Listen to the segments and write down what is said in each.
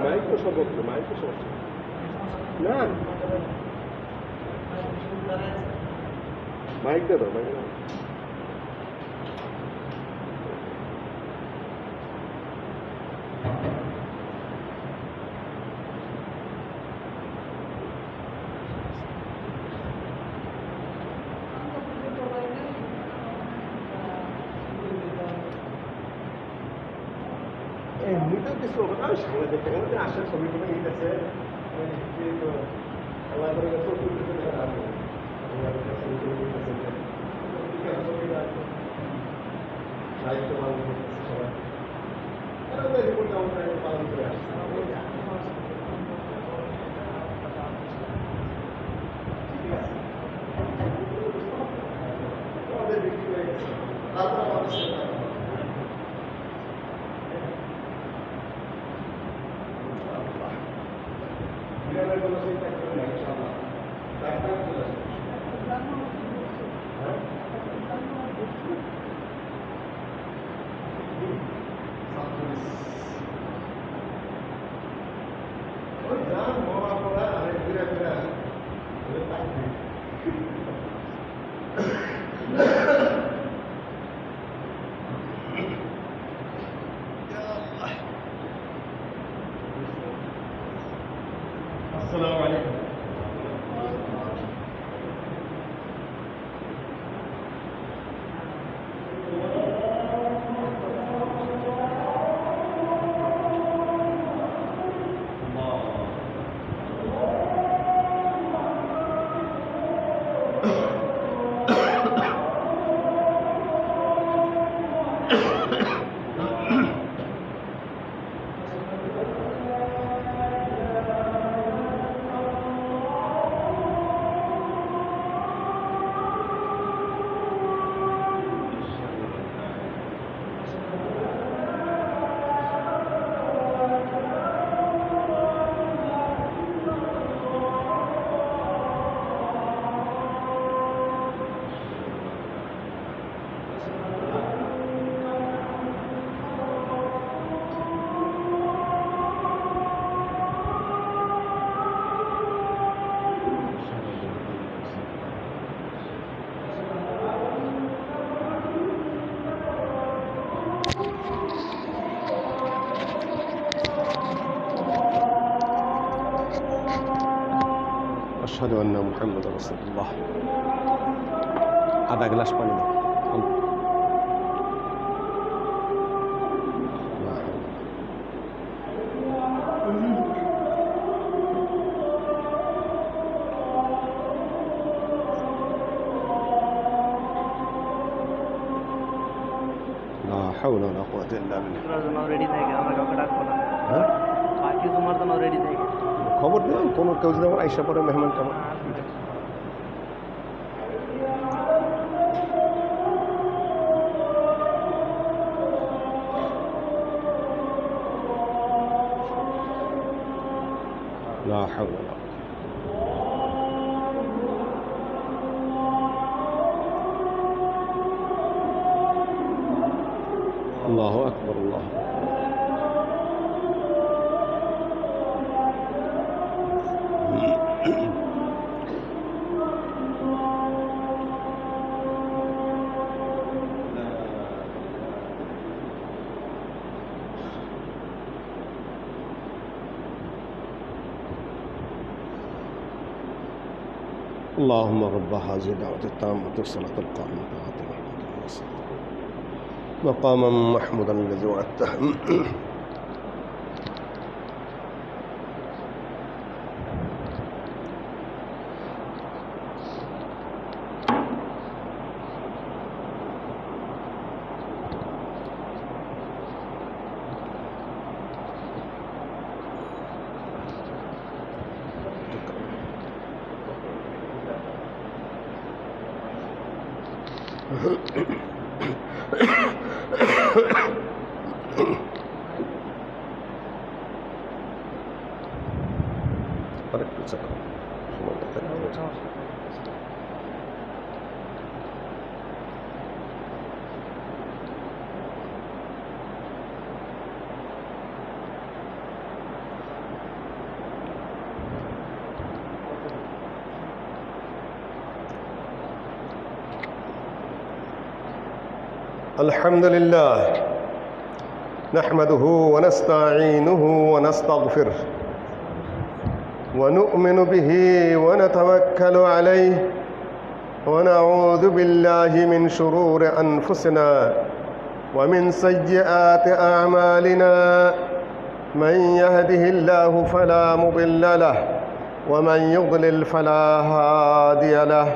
মাইকও সর্বত্র, মাইকও সর্বত্র। না মাইক দে দাও, মাইক দাও। এমনিতেও কিছু হবে না, সামনে দেখতে গেলে আসার ছবি টবি নিতেছে, আল্লাহ করে গেছে দায়িত্ব পালন করতেছে সবাই, তারা রিপোর্ট পালন করে আসছে। আমাদের বিক্রি হয়ে গেছে, তারপর আমাদের কোনো চিন্তা করবে না, ইনশাআল্লাহ ডাক্তার চলে আসবে। ওই যান মরা পড়া আরে ঘুরে ঘুরে السلام عليكم. أشهد أن محمد رسول الله. আধা গ্লাস পানি দাও। لا حول ولا قوة إلا بالله. রেডি থাকে, আমরা কাউকে ডাকবো না। হ্যাঁ, বাকি তোমার জন্য রেডি থাকে। খবর দেন কোনো কেউ যদি আমার আইসা পরে মেহমান কেমন। لا حول ولا قوة. الله أكبر الله. اللهم رب هذه الدعوة التامة والصلاة القائمة مقاما محمودا الذي وعدته. আরেকটু চাকা الحمد لله نحمده ونستعينه ونستغفره ونؤمن به ونتوكل عليه ونعوذ بالله من شرور أنفسنا ومن سيئات أعمالنا من يهده الله فلا مضل له ومن يضلل فلا هادي له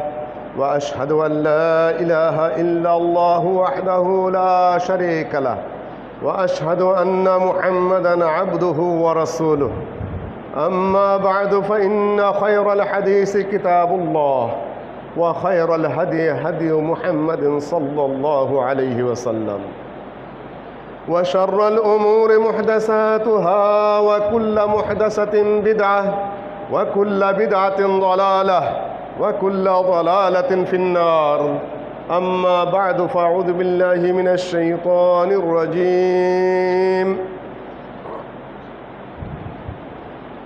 وأشهد أن لا إله إلا الله وحده لا شريك له وأشهد أن محمدًا عبده ورسوله أما بعد فإن خير الحديث كتاب الله وخير الهدي هدي محمد صلى الله عليه وسلم وشر الأمور محدثاتها وكل محدثة بدعة وكل بدعة ضلالة وكل ضلالة في النار أما بعد فأعوذ بالله من الشيطان الرجيم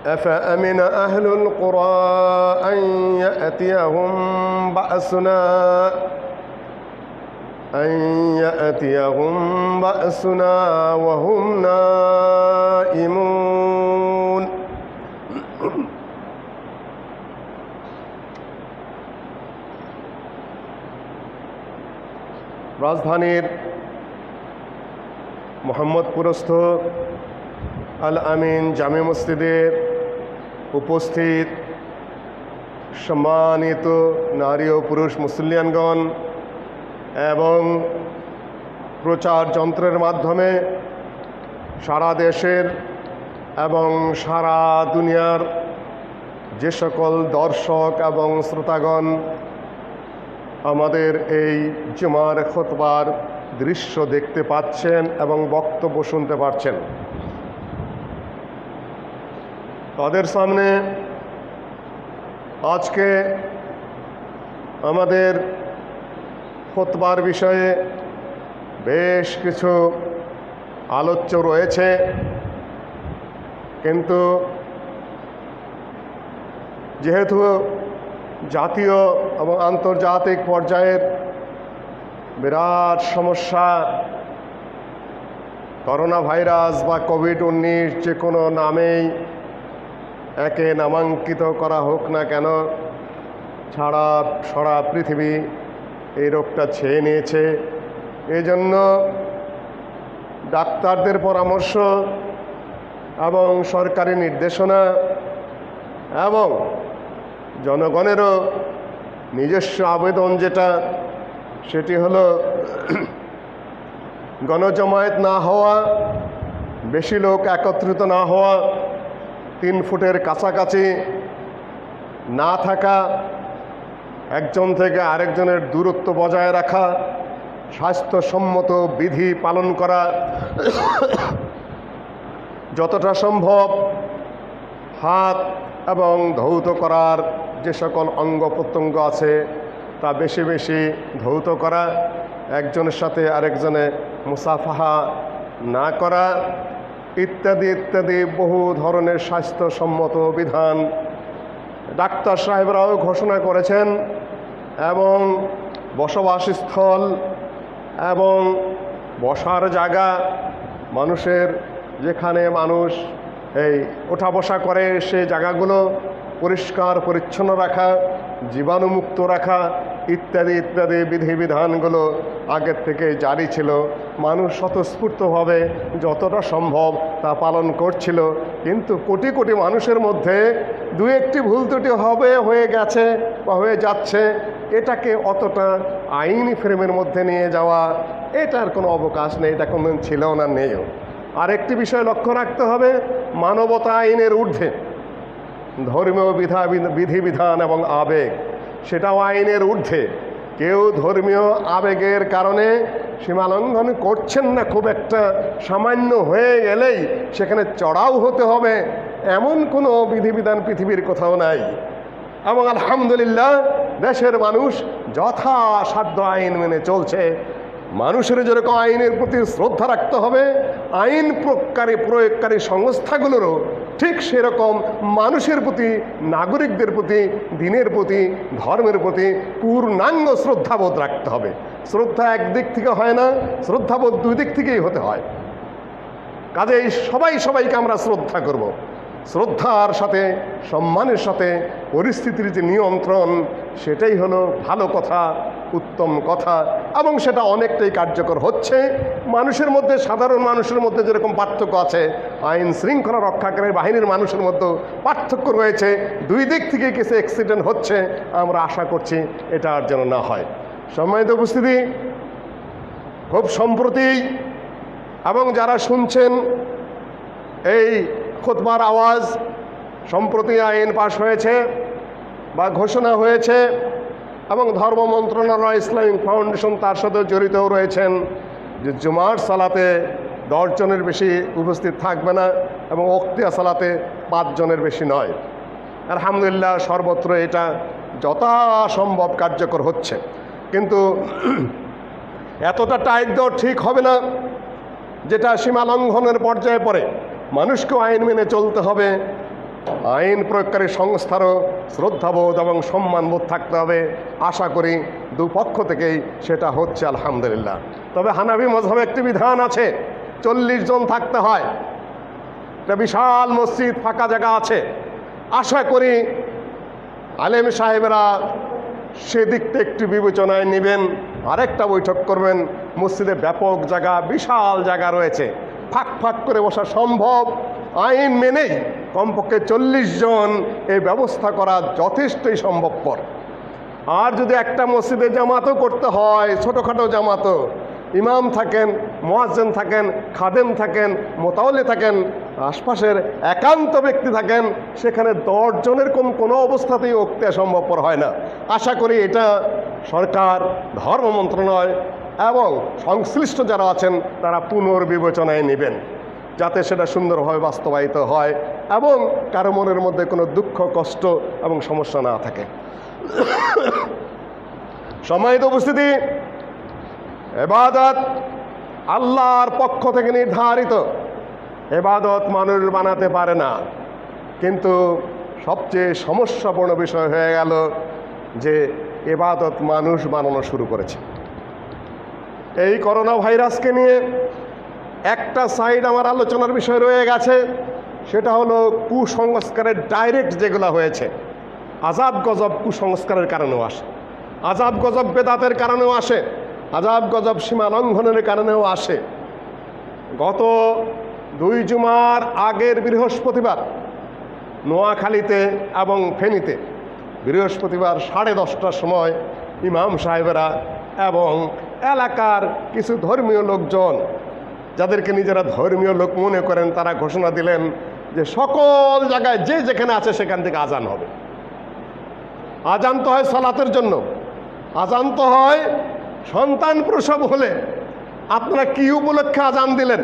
أفأمن أهل القرى أن يأتيهم بأسنا وهم نائمون রাজধানীর মোহাম্মদপুরস্থ আল আমিন জামে মসজিদে উপস্থিত সম্মানিত নারী ও পুরুষ মুসল্লিয়ানগণ এবং প্রচার যন্ত্রের মাধ্যমে সারা দেশের এবং সারা দুনিয়ার যে সকল দর্শক এবং শ্রোতাগণ আমাদের এই জুমার খুতবার দৃশ্য দেখতে পাচ্ছেন এবং বক্তব্য শুনতে পাচ্ছেন, তাদের সামনে আজকে আমাদের খুতবার বিষয়ে বেশ কিছু আলোচ্য রয়েছে, কিন্তু যেহেতু জাতীয় এবং আন্তর্জাতিক পর্যায়ের বিরাট সমস্যা করোনা ভাইরাস বা কোভিড-19 যে কোনো নামেই একে নামাঙ্কিত করা হোক না কেন, সারা পৃথিবী এই রোগটা ছেয়ে নিয়েছে। এই জন্য ডাক্তারদের পরামর্শ এবং সরকারি নির্দেশনা এবং জনগণেরও নিজস্ব আবেদন যেটা, সেটি হলো গণজমায়েত না হওয়া, বেশি লোক একত্রিত না হওয়া, 3 ফুটের কাছাকাছি না থাকা, একজন থেকে আরেকজনের দূরত্ব বজায় রাখা, স্বাস্থ্যসম্মত বিধি পালন করা, যতটা সম্ভব হাত এবং ধৌত করার যে সকল অঙ্গ প্রত্যঙ্গ আছে তা বেশি বেশি ধৌত করা, একজনের সাথে আরেকজনে মুসাফাহা না করা ইত্যাদি ইত্যাদি বহু ধরনের স্বাস্থ্যসম্মত বিধান ডাক্তার সাহেবরাও ঘোষণা করেছেন। এবং বসবাসস্থল এবং বসার জায়গা, মানুষের যেখানে মানুষ এই ওঠা বসা করে সে জায়গাগুলো পরিষ্কার পরিচ্ছন্ন রাখা, জীবাণুমুক্ত রাখা ইত্যাদি ইত্যাদি বিধিবিধানগুলো আগের থেকে জারি ছিল। মানুষ স্বতঃস্ফূর্তভাবে যতটা সম্ভব তা পালন করছিল, কিন্তু কোটি কোটি মানুষের মধ্যে 2-1টি ভুল ত্রুটি হয়ে গেছে বা হয়ে যাচ্ছে। এটাকে অতটা আইনি ফ্রেমের মধ্যে নিয়ে যাওয়া, এটার কোনো অবকাশ নেই, এটা কোনো ছিল না, নেইও। আর একটি বিষয় লক্ষ্য রাখতে হবে, মানবতা আইনের ঊর্ধ্বে। ধর্মীয় বিধিবিধান এবং আবেগ সেটাও আইনের ঊর্ধ্বে। কেউ ধর্মীয় আবেগের কারণে সীমা লঙ্ঘন করছেন না, খুব একটা সামান্য হয়ে গেলেই সেখানে চড়াও হতে হবে, এমন কোনো বিধিবিধান পৃথিবীর কোথাও নাই। এবং আলহামদুলিল্লাহ দেশের মানুষ যথাসাধ্য আইন মেনে চলছে। মানুষের যেরকম আইনের প্রতি শ্রদ্ধা রাখতে হবে, আইন প্রয়োগকারী সংস্থাগুলোরও ঠিক সেরকম মানুষের প্রতি, নাগরিকদের প্রতি, দিনের প্রতি, ধর্মের প্রতি পূর্ণাঙ্গ শ্রদ্ধাবোধ রাখতে হবে। শ্রদ্ধা একদিক থেকে হয় না, শ্রদ্ধাবোধ দুই দিক থেকেই হতে হয়। কাজেই সবাইকে আমরা শ্রদ্ধা করব। শ্রদ্ধার সাথে, সম্মানের সাথে পরিস্থিতির যে নিয়ন্ত্রণ, সেটাই হলো ভালো কথা, উত্তম কথা, এবং সেটা অনেকটাই কার্যকর হচ্ছে। মানুষের মধ্যে, সাধারণ মানুষের মধ্যে যেরকম পার্থক্য আছে, আইন শৃঙ্খলা রক্ষাকারী বাহিনীর মানুষের মধ্যে পার্থক্য রয়েছে। দুই দিক থেকে কিছু অ্যাক্সিডেন্ট হচ্ছে, আমরা আশা করছি এটা আর যেন না হয়। সম্মানিত উপস্থিতি, খুব সম্প্রতি এবং যারা শুনছেন এই খুতবার আওয়াজ, সম্প্রতি আইন পাশ হয়েছে বা ঘোষণা হয়েছে এবং ধর্ম মন্ত্রণালয়, ইসলামিক ফাউন্ডেশন তার সাথে জড়িতও রয়েছেন যে জুমার সালাতে 10 জনের বেশি উপস্থিত থাকবে না এবং ওক্তিয়া সালাতে 5 জনের বেশি নয়। আলহামদুলিল্লাহ, সর্বত্র এটা যথাসম্ভব কার্যকর হচ্ছে। কিন্তু এতটা টাইট দেওয়া ঠিক হবে না, যেটা সীমা লঙ্ঘনের পর্যায়ে পড়ে। মানুষকেও আইন মেনে চলতে হবে, আইন প্রয়োগকারী সংস্থারও শ্রদ্ধাবোধ এবং সম্মানবোধ থাকতে হবে। আশা করি দুপক্ষ থেকেই সেটা হচ্ছে আলহামদুলিল্লাহ। তবে হানাফি মযহাবে একটি বিধান আছে, 40 জন থাকতে হয়। একটা বিশাল মসজিদ, ফাঁকা জায়গা আছে। আশা করি আলেম সাহেবেরা সেদিকটা একটু বিবেচনায় নেবেন, আরেকটা বৈঠক করবেন। মসজিদে ব্যাপক জায়গা, বিশাল জায়গা রয়েছে, ফাঁক করে বসা সম্ভব। আইন মেনেই কমপক্ষে 40 জন এই ব্যবস্থা করা যথেষ্টই সম্ভবপর। আর যদি একটা মসজিদে জামাতও করতে হয়, ছোটোখাটো জামাতও, ইমাম থাকেন, মুয়াজ্জিন থাকেন, খাদেম থাকেন, মোতাওয়ালি থাকেন, আশপাশের একান্ত ব্যক্তি থাকেন, সেখানে 10 জনের কোনো অবস্থাতেই ওক্তিয়া সম্ভবপর হয় না। আশা করি এটা সরকার, ধর্ম মন্ত্রণালয় এবং সংশ্লিষ্ট যারা আছেন তারা পুনর্বিবেচনায় নেবেন, যাতে সেটা সুন্দরভাবে বাস্তবায়িত হয় এবং কারো মনের মধ্যে কোনো দুঃখ, কষ্ট এবং সমস্যা না থাকে। সম্মানিত উপস্থিতি, ইবাদত আল্লাহর পক্ষ থেকে নির্ধারিত। ইবাদত মানুষ বানাতে পারে না। কিন্তু সবচেয়ে সমস্যাপূর্ণ বিষয় হয়ে গেল যে ইবাদত মানুষ বানানো শুরু করেছে। এই করোনা ভাইরাসকে নিয়ে একটা সাইড আমার আলোচনার বিষয় রয়ে গেছে, সেটা হলো কুসংস্কারের ডাইরেক্ট যেগুলো হয়েছে। আজাব গজব কুসংস্কারের কারণেও আসে, আজাব গজব বেদাতের কারণেও আসে, আজাব গজব সীমা লঙ্ঘনের কারণেও আসে। গত 2 জুমার আগের বৃহস্পতিবার নোয়াখালীতে এবং ফেনীতে বৃহস্পতিবার 10:30টার সময় ইমাম সাহেবেরা এবং এলাকার কিছু ধর্মীয় লোকজন, যাদেরকে নিজেরা ধর্মীয় লোক মনে করেন, তারা ঘোষণা দিলেন যে সকল জায়গায় যে যেখানে আছে সেখান থেকে আজান হবে। আজান তো হয় সালাতের জন্য, আজান তো হয় সন্তান প্রসব হলে। আপনারা কি উপলক্ষে আজান দিলেন?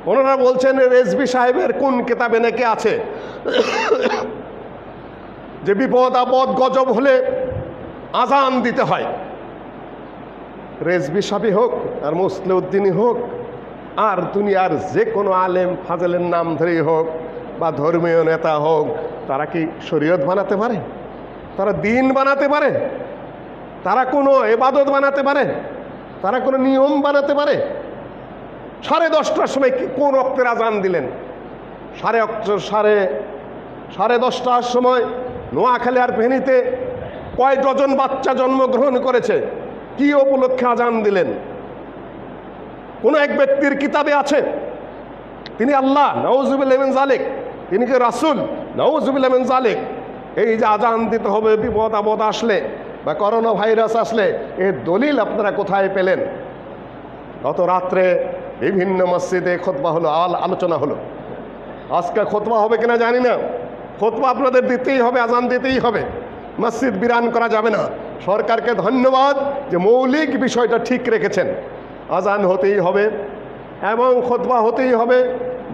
ওনারা বলছেন রেজভী সাহেবের কোন কিতাবে নাকি আছে যে বিপদ আপদ গজব হলে আজান দিতে হয়। রেজভী সাহেব হোক আর মুসলিউদ্দিনই হোক আর দুনিয়ার যে কোনো আলেম ফাজলের নাম ধরেই হোক বা ধর্মীয় নেতা হোক, তারা কি শরীয়ত বানাতে পারে? তারা দিন বানাতে পারে? তারা কোনো ইবাদত বানাতে পারে? তারা কোনো নিয়ম বানাতে পারে? 10:30টার সময় কোন ওয়াক্তের আজান দিলেন? 10:30টার সময় নোয়াখালী আর ফেনীতে কয় ডজন বাচ্চা জন্মগ্রহণ করেছে, কি উপলক্ষে আজান দিলেন? কোন এক ব্যক্তির কিতাবে আছে তিনি আল্লাহ, নাউজুবিল্লাহ মিন যালিক, তিনি কি রাসূল? নাউজুবিল্লাহ মিন যালিক। এই যে আজান দিতে হবে বিপদ আপদ আসলে বা করোনা ভাইরাস আসলে, এর দলিল আপনারা কোথায় পেলেন? গত রাত্রে বিভিন্ন মসজিদে খুতবা হলো, আলোচনা হলো। আজকে খুতবা হবে কিনা জানি না, খুতবা আপনাদের দিতেই হবে, আজান দিতেই হবে, মসজিদ বিরান করা যাবে না। সরকারকে ধন্যবাদ যে মৌলিক বিষয়টা ঠিক রেখেছেন, আজান হতেই হবে এবং খুতবা হতেই হবে,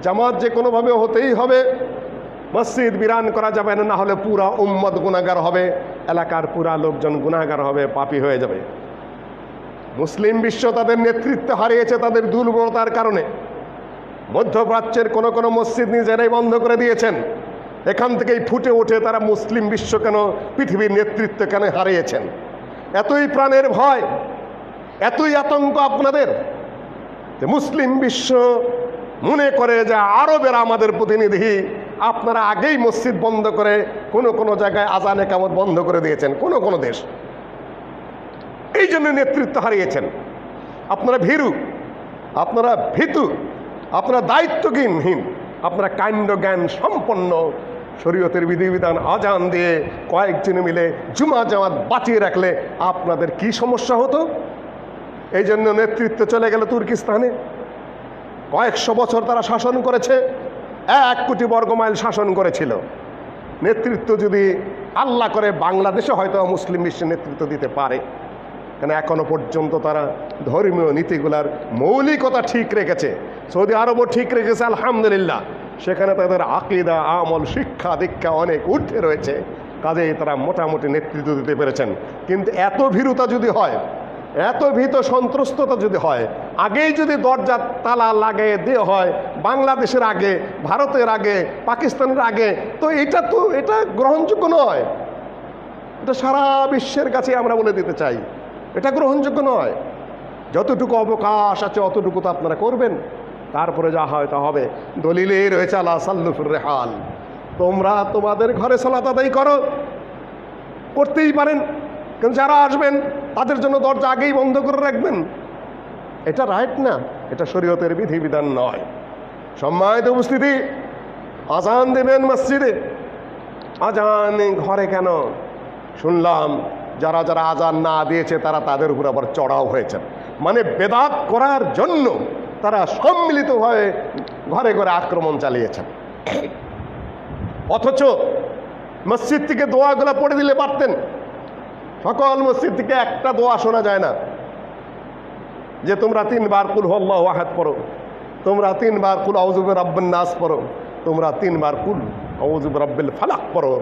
জামাত যে কোনোভাবে হতেই হবে, মসজিদ বিরান করা যাবে না, না হলে পুরা উম্মত গুনাহগার হবে, এলাকার পুরা লোকজন গুনাহগার হবে, পাপী হয়ে যাবে। মুসলিম বিশ্ব তাদের নেতৃত্ব হারিয়েছে তাদের দুর্বলতার কারণে। মধ্যপ্রাচ্যের কোনো কোনো মসজিদ নিজেরাই বন্ধ করে দিয়েছেন। এখান থেকেই ফুটে ওঠে তারা মুসলিম বিশ্ব কেন, পৃথিবীর নেতৃত্ব কেন হারিয়েছেন। এতই প্রাণের ভয়, এতই আতঙ্ক আপনাদের যে মুসলিম বিশ্ব মনে করে যে আরবেরা আমাদের প্রতিনিধি। আপনারা আগেই মসজিদ বন্ধ করে কোনো কোনো জায়গায় আজান একামত বন্ধ করে দিয়েছেন কোনো কোনো দেশ। এই জন্য নেতৃত্ব হারিয়েছেন। আপনারা ভীরু, আপনারা ভীতু, আপনারা দায়িত্বজ্ঞানহীন, আপনারা কাণ্ড জ্ঞান সম্পন্ন। শরীয়তের বিধিবিধান আজান দিয়ে কয়েকজন মিলে জুমা জামাত বাঁচিয়ে রাখলে আপনাদের কি সমস্যা হতো? এই জন্য নেতৃত্ব চলে গেল তুর্কিস্তানে। কয়েকশো বছর তারা শাসন করেছে, 1 কোটি বর্গমাইল শাসন করেছিল। নেতৃত্ব যদি আল্লাহ করে বাংলাদেশে হয়তো মুসলিম বিশ্বের নেতৃত্ব দিতে পারে, কেন এখনো পর্যন্ত তারা ধর্মীয় নীতিগুলার মৌলিকতা ঠিক রেখেছে। সৌদি আরবও ঠিক রেখেছে আলহামদুলিল্লাহ, সেখানে তাদের আকীদা আমল শিক্ষা দীক্ষা অনেক ঊর্ধ্বে রয়েছে, কাজেই তারা মোটামুটি নেতৃত্ব দিতে পেরেছেন। কিন্তু এত ভীরুতা যদি হয়, এত ভীত সন্ত্রস্ততা যদি হয়, আগেই যদি দরজা তালা লাগিয়ে দেওয়া হয় বাংলাদেশের আগে, ভারতের আগে, পাকিস্তানের আগে, তো এটা গ্রহণযোগ্য নয়। এটা সারা বিশ্বের কাছে আমরা বলে দিতে চাই, এটা গ্রহণযোগ্য নয়। যতটুকু অবকাশ আছে অতটুকু তো আপনারা করবেন, তারপরে যা হয় তা হবে। দলিলে রয়েছে আলা সাল্লুফুর রেহাল, তোমরা তোমাদের ঘরে সালাত আদায় করো, করতেই পারেন, কিন্তু যারা আসবেন তাদের জন্য দরজা আগেই বন্ধ করে রাখবেন। এটা রাইট না, এটা শরীয়তের বিধিবিধান নয়। সম্মানিত উপস্থিতি, আজান দেবেন মসজিদে, আজান ঘরে কেন? শুনলাম যারা যারা আজান না দিয়েছে তারা তাদের উপর আবার চড়াও হয়েছেন, মানে বেদাত করার জন্য তারা সম্মিলিতভাবে ঘরে ঘরে আক্রমণ চালিয়েছেন। অথচ মসজিদ থেকে দোয়াগুলো পড়ে দিলে পারতেন। সকল মসজিদ থেকে একটা দোয়া শোনা যায় না যে তোমরা 3 বার কুল হুয়াল্লাহু আহাদ পড়ো, তোমরা 3 বার কুল আউযু বিরাব্বিন নাস পড়ো, তোমরা 3 বার কুল আউযু বিরাব্বিল ফালাক পড়ো,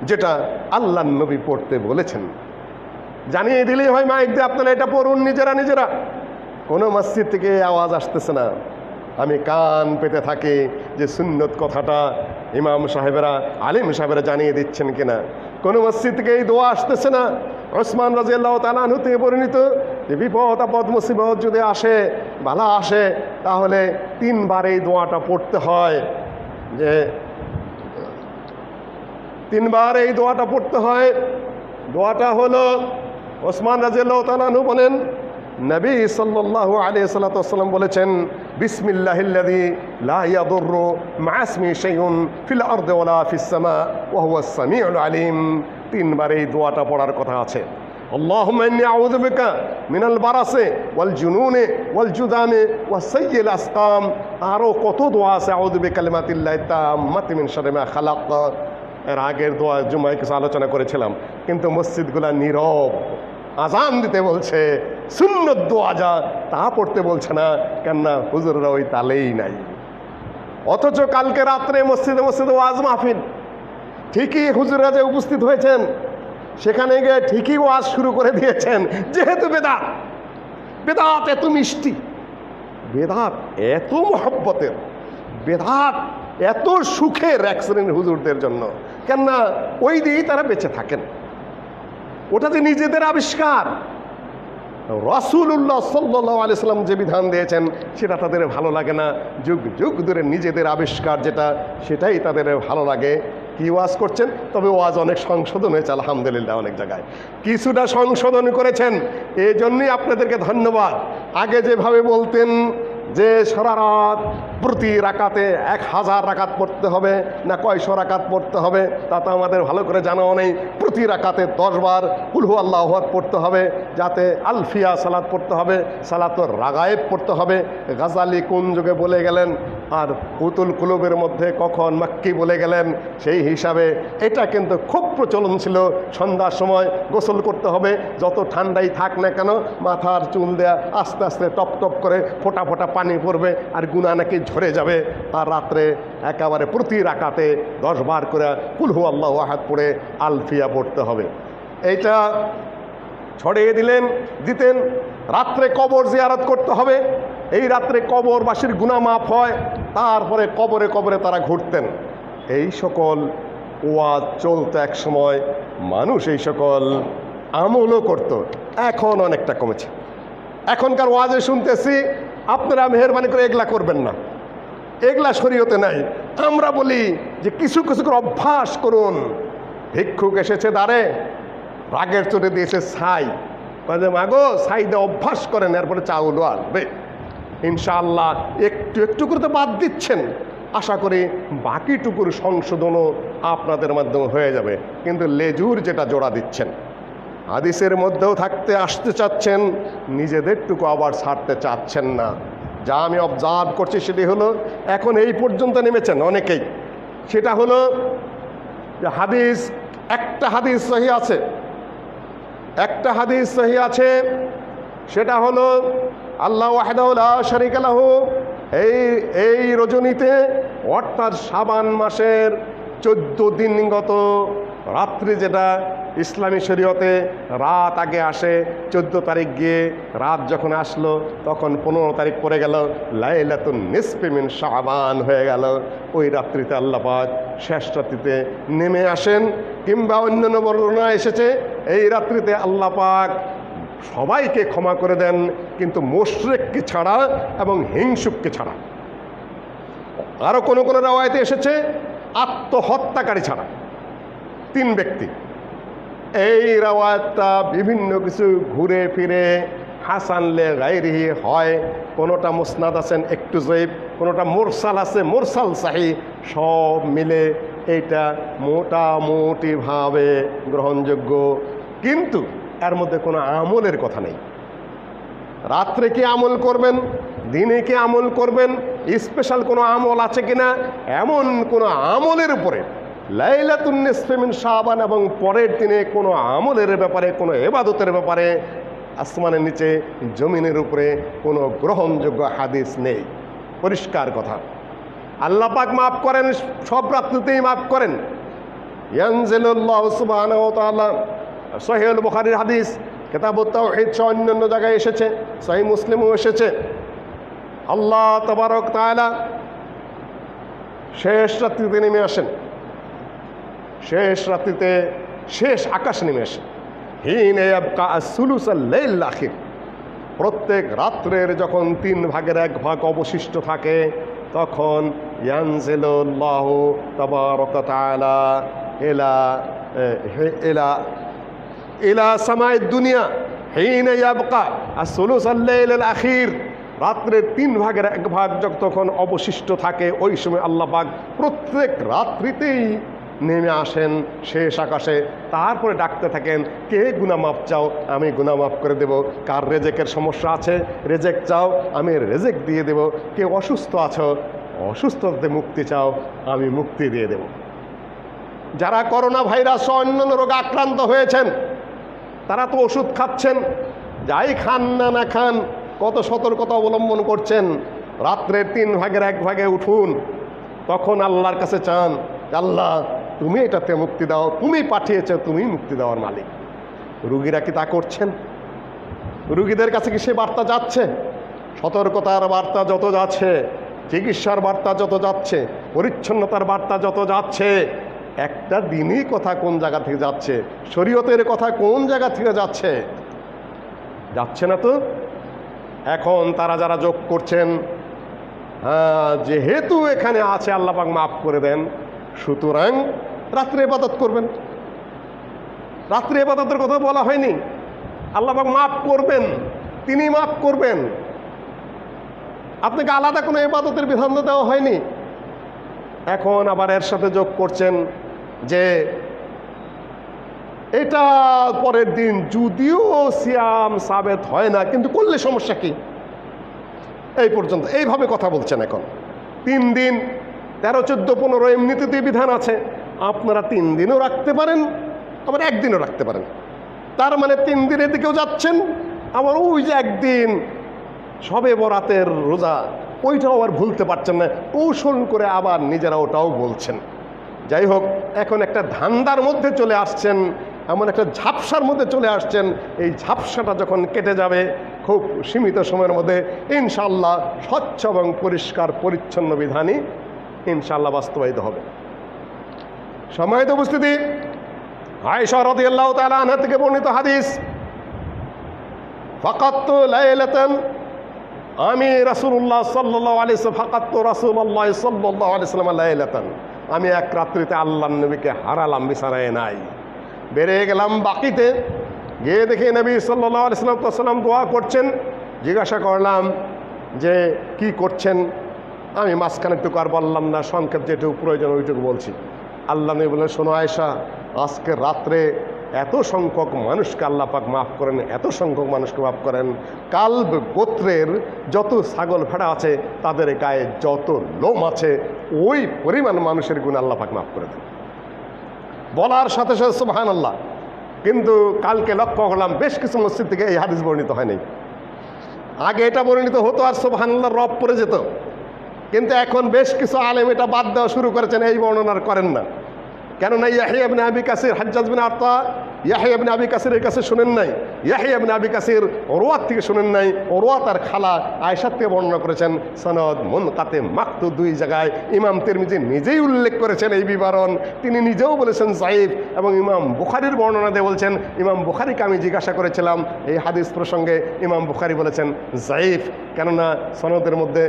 যেটা আল্লাহর নবী পড়তে বলেছেন। জানিয়ে দিলেই হয় মাইক দিয়ে আপনারা এটা পড়ুন নিজেরা। কোনো মসজিদ থেকে আওয়াজ আসতেছে না। আমি কান পেতে থাকি যে সুন্নত কথাটা ইমাম সাহেবেরা, আলিম সাহেবেরা জানিয়ে দিচ্ছেন কিনা। কোনো মসজিদ থেকে এই দোয়া আসতেছে না। ওসমান রাদিয়াল্লাহু তাআলা আনহু থেকে পরিণত যে বিপদ আপদ মুসিবত যদি আসে, বালা আসে, তাহলে 3 বার এই দোয়াটা পড়তে হয়। যে 3 বার এই দোয়াটা পড়তে হয়। দোয়াটা হলো, ওসমান রাদিয়াল্লাহু তাআলা আনহু বলেন, নবী সাল্লাল্লাহু আলাইহি সাল্লাম বলেছেন, বিসমিল্লাহিল্লাযী লা ইয়াদুররু মা ইসমিহি শাইউন ফিল আরদি ওয়ালা ফিস সামা ওয়া হুয়াস সামিউল আলিম। 3 বার এই দোয়াটা পড়ার কথা আছে। আল্লাহুম্মা ইন্নী আউযু বিকা মিনাল বারাসি ওয়াল জুনুনি ওয়াল জুদামি ওয়াস সাইয়্যিল আসকাম। আরও কত দোয়া আছে, আউযু বিকালিমাতিল্লাহি তাম্মাতি মিন শাররি মা খালাক। এর আগের দোয়া জুমায় কিছু আলোচনা করেছিলাম, কিন্তু মসজিদগুলা নীরব। আজান দিতে বলছে, সুন্নত দোয়া যা তা পড়তে বলছে না, কেননা হুজুররা ওই তালেই নাই। অথচ কালকে রাত্রে মসজিদে ওয়াজ মাহফিল, ঠিকই হুজুররা যে উপস্থিত হয়েছেন, সেখানে গিয়ে ঠিকই ওয়াজ শুরু করে দিয়েছেন। যেহেতু বেদাত এত মিষ্টি, বেদাত এত মহব্বতের, বেদাত এত সুখের এক শ্রেণীর হুজুরদের জন্য, কেননা ওই দিয়েই তারা বেঁচে থাকেন। ওটা যে নিজেদের আবিষ্কার। রাসূলুল্লাহ সাল্লাল্লাহু আলাইহি সাল্লাম যে বিধান দিয়েছেন সেটা তাদের ভালো লাগে না। যুগ যুগ ধরে নিজেদের আবিষ্কার যেটা, সেটাই তাদের ভালো লাগে। কি ওয়াজ করছেন? তবে ওয়াজ অনেক সংশোধন হয়েছে আলহামদুলিল্লাহ, অনেক জায়গায় কিছুটা সংশোধন করেছেন, এই জন্যই আপনাদেরকে ধন্যবাদ। আগে যেভাবে বলতেন যে সারা রাত প্রতি রাকাতে 1000 রাকাত পড়তে হবে না কয়শো রাকাত পড়তে হবে, তা তো আমাদের ভালো করে জানাও নেই। প্রতি রাকাতে 10 বার কুল হুয়াল্লাহু আহাদ পড়তে হবে, যাতে আলফিয়া সালাত পড়তে হবে, সালাতুর রাগায়েব পড়তে হবে। গাজালি কোন যুগে বলে গেলেন, আর কুতুল কুলুবের মধ্যে কখন মাক্কি বলে গেলেন, সেই হিসাবে এটা কিন্তু খুব প্রচলন ছিল। সন্ধ্যার সময় গোসল করতে হবে, যত ঠান্ডাই থাক না কেন, মাথার চুল দেয়া আস্তে আস্তে টপ টপ করে ফোঁটা ফোঁটা পানি পড়বে, আর গুনাহ নাকি ঝরে যাবে। আর রাত্রে একেবারে প্রতি রাকাতে 10 বার করে কুল হুয়াল্লাহু আহাদ পড়ে আলফিয়া পড়তে হবে। এইটা ছড়িয়ে দিতেন। রাত্রে কবর জিয়ারত করতে হবে, এই রাত্রে কবরবাসীর গুনাহ মাফ হয়, তারপরে কবরে কবরে তারা ঘুরতেন। এই সকল ওয়াজ চলতো এক সময়, মানুষ এই সকল আমলও করত। এখন অনেকটা কমেছে। এখনকার ওয়াজে শুনতেছি আপনারা মেহেরবানি করে এগুলা করবেন না, এগুলা শরীয়তে নাই। আমরা বলি যে কিছু কিছু করে অভ্যাস করুন। ভিক্ষুক এসেছে দ্বারে, রাগের চোটে দিয়েছে ছাই, মাগো ছাই দিয়ে অভ্যাস করেন, এরপরে চাউলও আসবে ইনশাআল্লাহ। একটু একটু করে তো বাদ দিচ্ছেন, আশা করি বাকিটুকুর সংশোধনও আপনাদের মাধ্যমে হয়ে যাবে। কিন্তু লেজুর যেটা জোড়া দিচ্ছেন, হাদিসের মধ্যেও থাকতে আসতে চাচ্ছেন, নিজেদেরটুকু আবার ছাড়তে চাচ্ছেন না। যা আমি অবজার্ভ করছি সেটি হলো, এখন এই পর্যন্ত নেমেছেন অনেকেই, সেটা হলো যে হাদিস, একটা হাদিস সহি আছে, একটা হাদিস সহি আছে, সেটা হলো আল্লাহ ওয়াহদাহু লা শারীকা লাহু, এই রজনীতে অর্থাৎ শাবান মাসের 14 দিনগত রাত্রি, যেটা ইসলামী শরীয়তে রাত আগে আসে, 14 তারিখ গিয়ে রাত যখন আসলো তখন 15 তারিখ পড়ে গেল, লাইলাতুন নিসফি মিন শাবান হয়ে গেল। ওই রাত্রিতে আল্লাহ পাক শেষ রাত্রিতে নেমে আসেন। কিংবা অন্যান্য বর্ণনা এসেছে এই রাত্রিতে আল্লাহ পাক সবাইকে ক্ষমা করে দেন, কিন্তু মুশরিককে ছাড়া এবং হিংসুককে ছাড়া। আরও কোনো কোনো রাওয়ায়াতে এসেছে আত্মহত্যাকারী ছাড়া, 3 ব্যক্তি। এই রাওয়ায়াতটা বিভিন্ন কিছু ঘুরে ফিরে হাসান লে গায়রিহি হয়, কোনোটা মুসনাদ আছেন একটু জয়ীফ, কোনোটা মুরসাল আছে মুরসাল সাহি, সব মিলে এইটা মোটামুটিভাবে গ্রহণযোগ্য। কিন্তু এর মধ্যে কোনো আমলের কথা নেই। রাত্রে কি আমল করবেন, দিনে কি আমল করবেন, স্পেশাল কোনো আমল আছে কিনা, এমন কোনো আমলের উপরে লাইলাতুন নিসফি মিন শাবান এবং পরের দিনে কোনো আমলের ব্যাপারে, কোনো ইবাদতের ব্যাপারে আসমানের নিচে জমিনের উপরে কোনো গ্রহণযোগ্য হাদিস নেই। পরিষ্কার কথা। আল্লাহ পাক মাফ করেন, সব রাত্রিতেই মাফ করেন। ইয়ানজিলুল্লাহু সুবহানাহু ওয়া তাআলা, সহিহুল বুখারীর হাদিস, কিতাবুত তাওহীদ সহ অন্যান্য জায়গায় এসেছে, সহিহ মুসলিমও এসেছে। আল্লাহ তাবারক তাআলা শেষ রাত্রিতে নেমে আসেন, শেষ রাত্রিতে শেষ আকাশ নেমে আসে। হিন ইয়াবকা আসুলুসাল লাইল আখির, প্রত্যেক রাত্রের যখন 3 ভাগের 1 ভাগ অবশিষ্ট থাকে, তখন ইয়ানজিলুল্লাহু তাবারক তাআলা ইলা সামাই দুনিয়া হিন ইয়াবকা আসুলুসাল লাইল আখির, রাত্রের 3 ভাগের 1 ভাগ যখন অবশিষ্ট থাকে, ওই সময় আল্লাহ পাক প্রত্যেক রাত্রিতেই নেমে আসেন শেষ আকাশে। তারপরে ডাকতে থাকেন, কে গুনাহ মাফ চাও, আমি গুনাহ মাফ করে দেব। কার রেজেকের সমস্যা আছে, রেজেক চাও, আমি রেজেক দিয়ে দেব। কে অসুস্থ আছো, অসুস্থতাতে মুক্তি চাও, আমি মুক্তি দিয়ে দেব। যারা করোনা ভাইরাস ও অন্যান্য রোগে আক্রান্ত হয়েছেন, তারা তো ওষুধ খাচ্ছেন, যাই খান না না খান, কত সতর্কতা অবলম্বন করছেন। রাত্রের 3 ভাগের 1 ভাগে উঠুন, তখন আল্লাহর কাছে চান, আল্লাহ তুমি এটাতে মুক্তি দাও, তুমি পাঠিয়েছ, তুমি মুক্তি দেওয়ার মালিক। রুগীরা কি তা করছেন? রুগীদের কাছে কি সে বার্তা যাচ্ছে? সতর্কতার বার্তা যত যাচ্ছে, চিকিৎসার বার্তা যত যাচ্ছে, পরিচ্ছন্নতার বার্তা যত যাচ্ছে, একটা দিনই কথা কোন জায়গা থেকে যাচ্ছে, শরীয়তের কথা কোন জায়গা থেকে যাচ্ছে? যাচ্ছে না তো। এখন তারা যারা যোগ করছেন, যেহেতু এখানে আছে আল্লাহ পাক মাফ করে দেন, সুতরাং রাত্রে ইবাদত করবেন। রাত্রে ইবাদতের কথা বলা হয়নি, আল্লাহ পাক মাফ করবেন, তিনি মাফ করবেন। আপনাকে আলাদা কোনো ইবাদতের বিধান দেওয়া হয়নি। এখন আবার এর সাথে যোগ করছেন যে এটা পরের দিন যদিও সিয়াম সাবেত হয় না, কিন্তু করলে সমস্যা কি? এই পর্যন্ত এইভাবে কথা বলছেন। এখন 3 দিন 13, 14, 15 এমনিতেই বিধান আছে, আপনারা 3 দিনও রাখতে পারেন, আবার 1 দিনও রাখতে পারেন। তার মানে 3 দিনের দিকেও যাচ্ছেন, আবার ওই যে 1 দিন শবে বরাতের রোজা, ওইটাও আবার ভুলতে পারছেন না, কৌশল করে আবার নিজেরা ওটাও বলছেন। যাই হোক, এখন একটা ধান্দার মধ্যে চলে আসছেন এমন একটা ঝাপসার মধ্যে চলে আসছেন। এই ঝাপসাটা যখন কেটে যাবে খুব সীমিত সময়ের মধ্যে, ইনশাআল্লাহ স্বচ্ছ এবং পরিষ্কার পরিচ্ছন্ন বিধানই ইনশাআল্লাহ বাস্তবায়িত হবে। সম্মানিত উপস্থিতি, আয়েশা রাদিয়াল্লাহু তাআলা আনহা থেকে বর্ণিত হাদিস, ফাকাততু লাইলাতান, আমি রাসূলুল্লাহ সাল্লাল্লাহু আলাইহি ওয়াসাল্লাম, ফাকাততু রাসূলুল্লাহ সাল্লাল্লাহু আলাইহি ওয়াসাল্লাম লাইলাতান, আমি এক রাত্রিতে আল্লাহর নবীকে হারালাম বিছানায় নাই। বেরিয়ে গেলাম বাকিতে, গিয়ে দেখি নবী সাল্লাল্লাহু আলাইহি ওয়াসাল্লাম দোয়া করছেন। জিজ্ঞাসা করলাম যে কি করছেন? আমি মাঝখানে একটু আর বললাম না, সংক্ষেপ যেটুকু প্রয়োজন ওইটুকু বলছি। আল্লাহ নবী বললেন, শোনো আয়েশা, আজকে রাত্রে এত সংখ্যক মানুষকে আল্লাহ পাক মাফ করেন, এত সংখ্যক মানুষকে মাফ করেন, কালব গোত্রের যত ছাগল ভেড়া আছে তাদের গায়ে যত লোম আছে ওই পরিমাণ মানুষের গুণ আল্লাহ পাক মাফ করে দেন। বলার সাথে সাথে সুবহানাল্লাহ। কিন্তু কালকে লক্ষ্য করলাম বেশ কিছু মসজিদ থেকে এই হাদিস বর্ণিত হয়নি। আগে এটা বর্ণিত হতো আর সুবহানাল্লাহ রব পড়ে যেত, কিন্তু এখন বেশ কিছু আলেম এটা বাদ দেওয়া শুরু করেছেন, এই বর্ণনার করেন না। কেননা ইয়াহইয়া ইবনে আবি কাসির, হাজ্জাজ বিন আরতা ইয়াহইয়া ইবনে আবি কাসিরের কাছে শুনেন নাই, ইয়াহইয়া ইবনে আবি কাসির ওরওয়াত থেকে শুনেন নাই, ওরওয়া তার খালা আয়েশা থেকে বর্ণনা করেছেন। সনদ মুনকাতে মাকতু, দুই জায়গায় ইমাম তিরমিজি নিজেই উল্লেখ করেছেন এই বিবরণ, তিনি নিজেও বলেছেন যায়েফ, এবং ইমাম বুখারীর বর্ণনা দিয়ে বলছেন, ইমাম বুখারীকে আমি জিজ্ঞাসা করেছিলাম এই হাদিস প্রসঙ্গে, ইমাম বুখারী বলেছেন যায়েফ, কেননা সনদের মধ্যে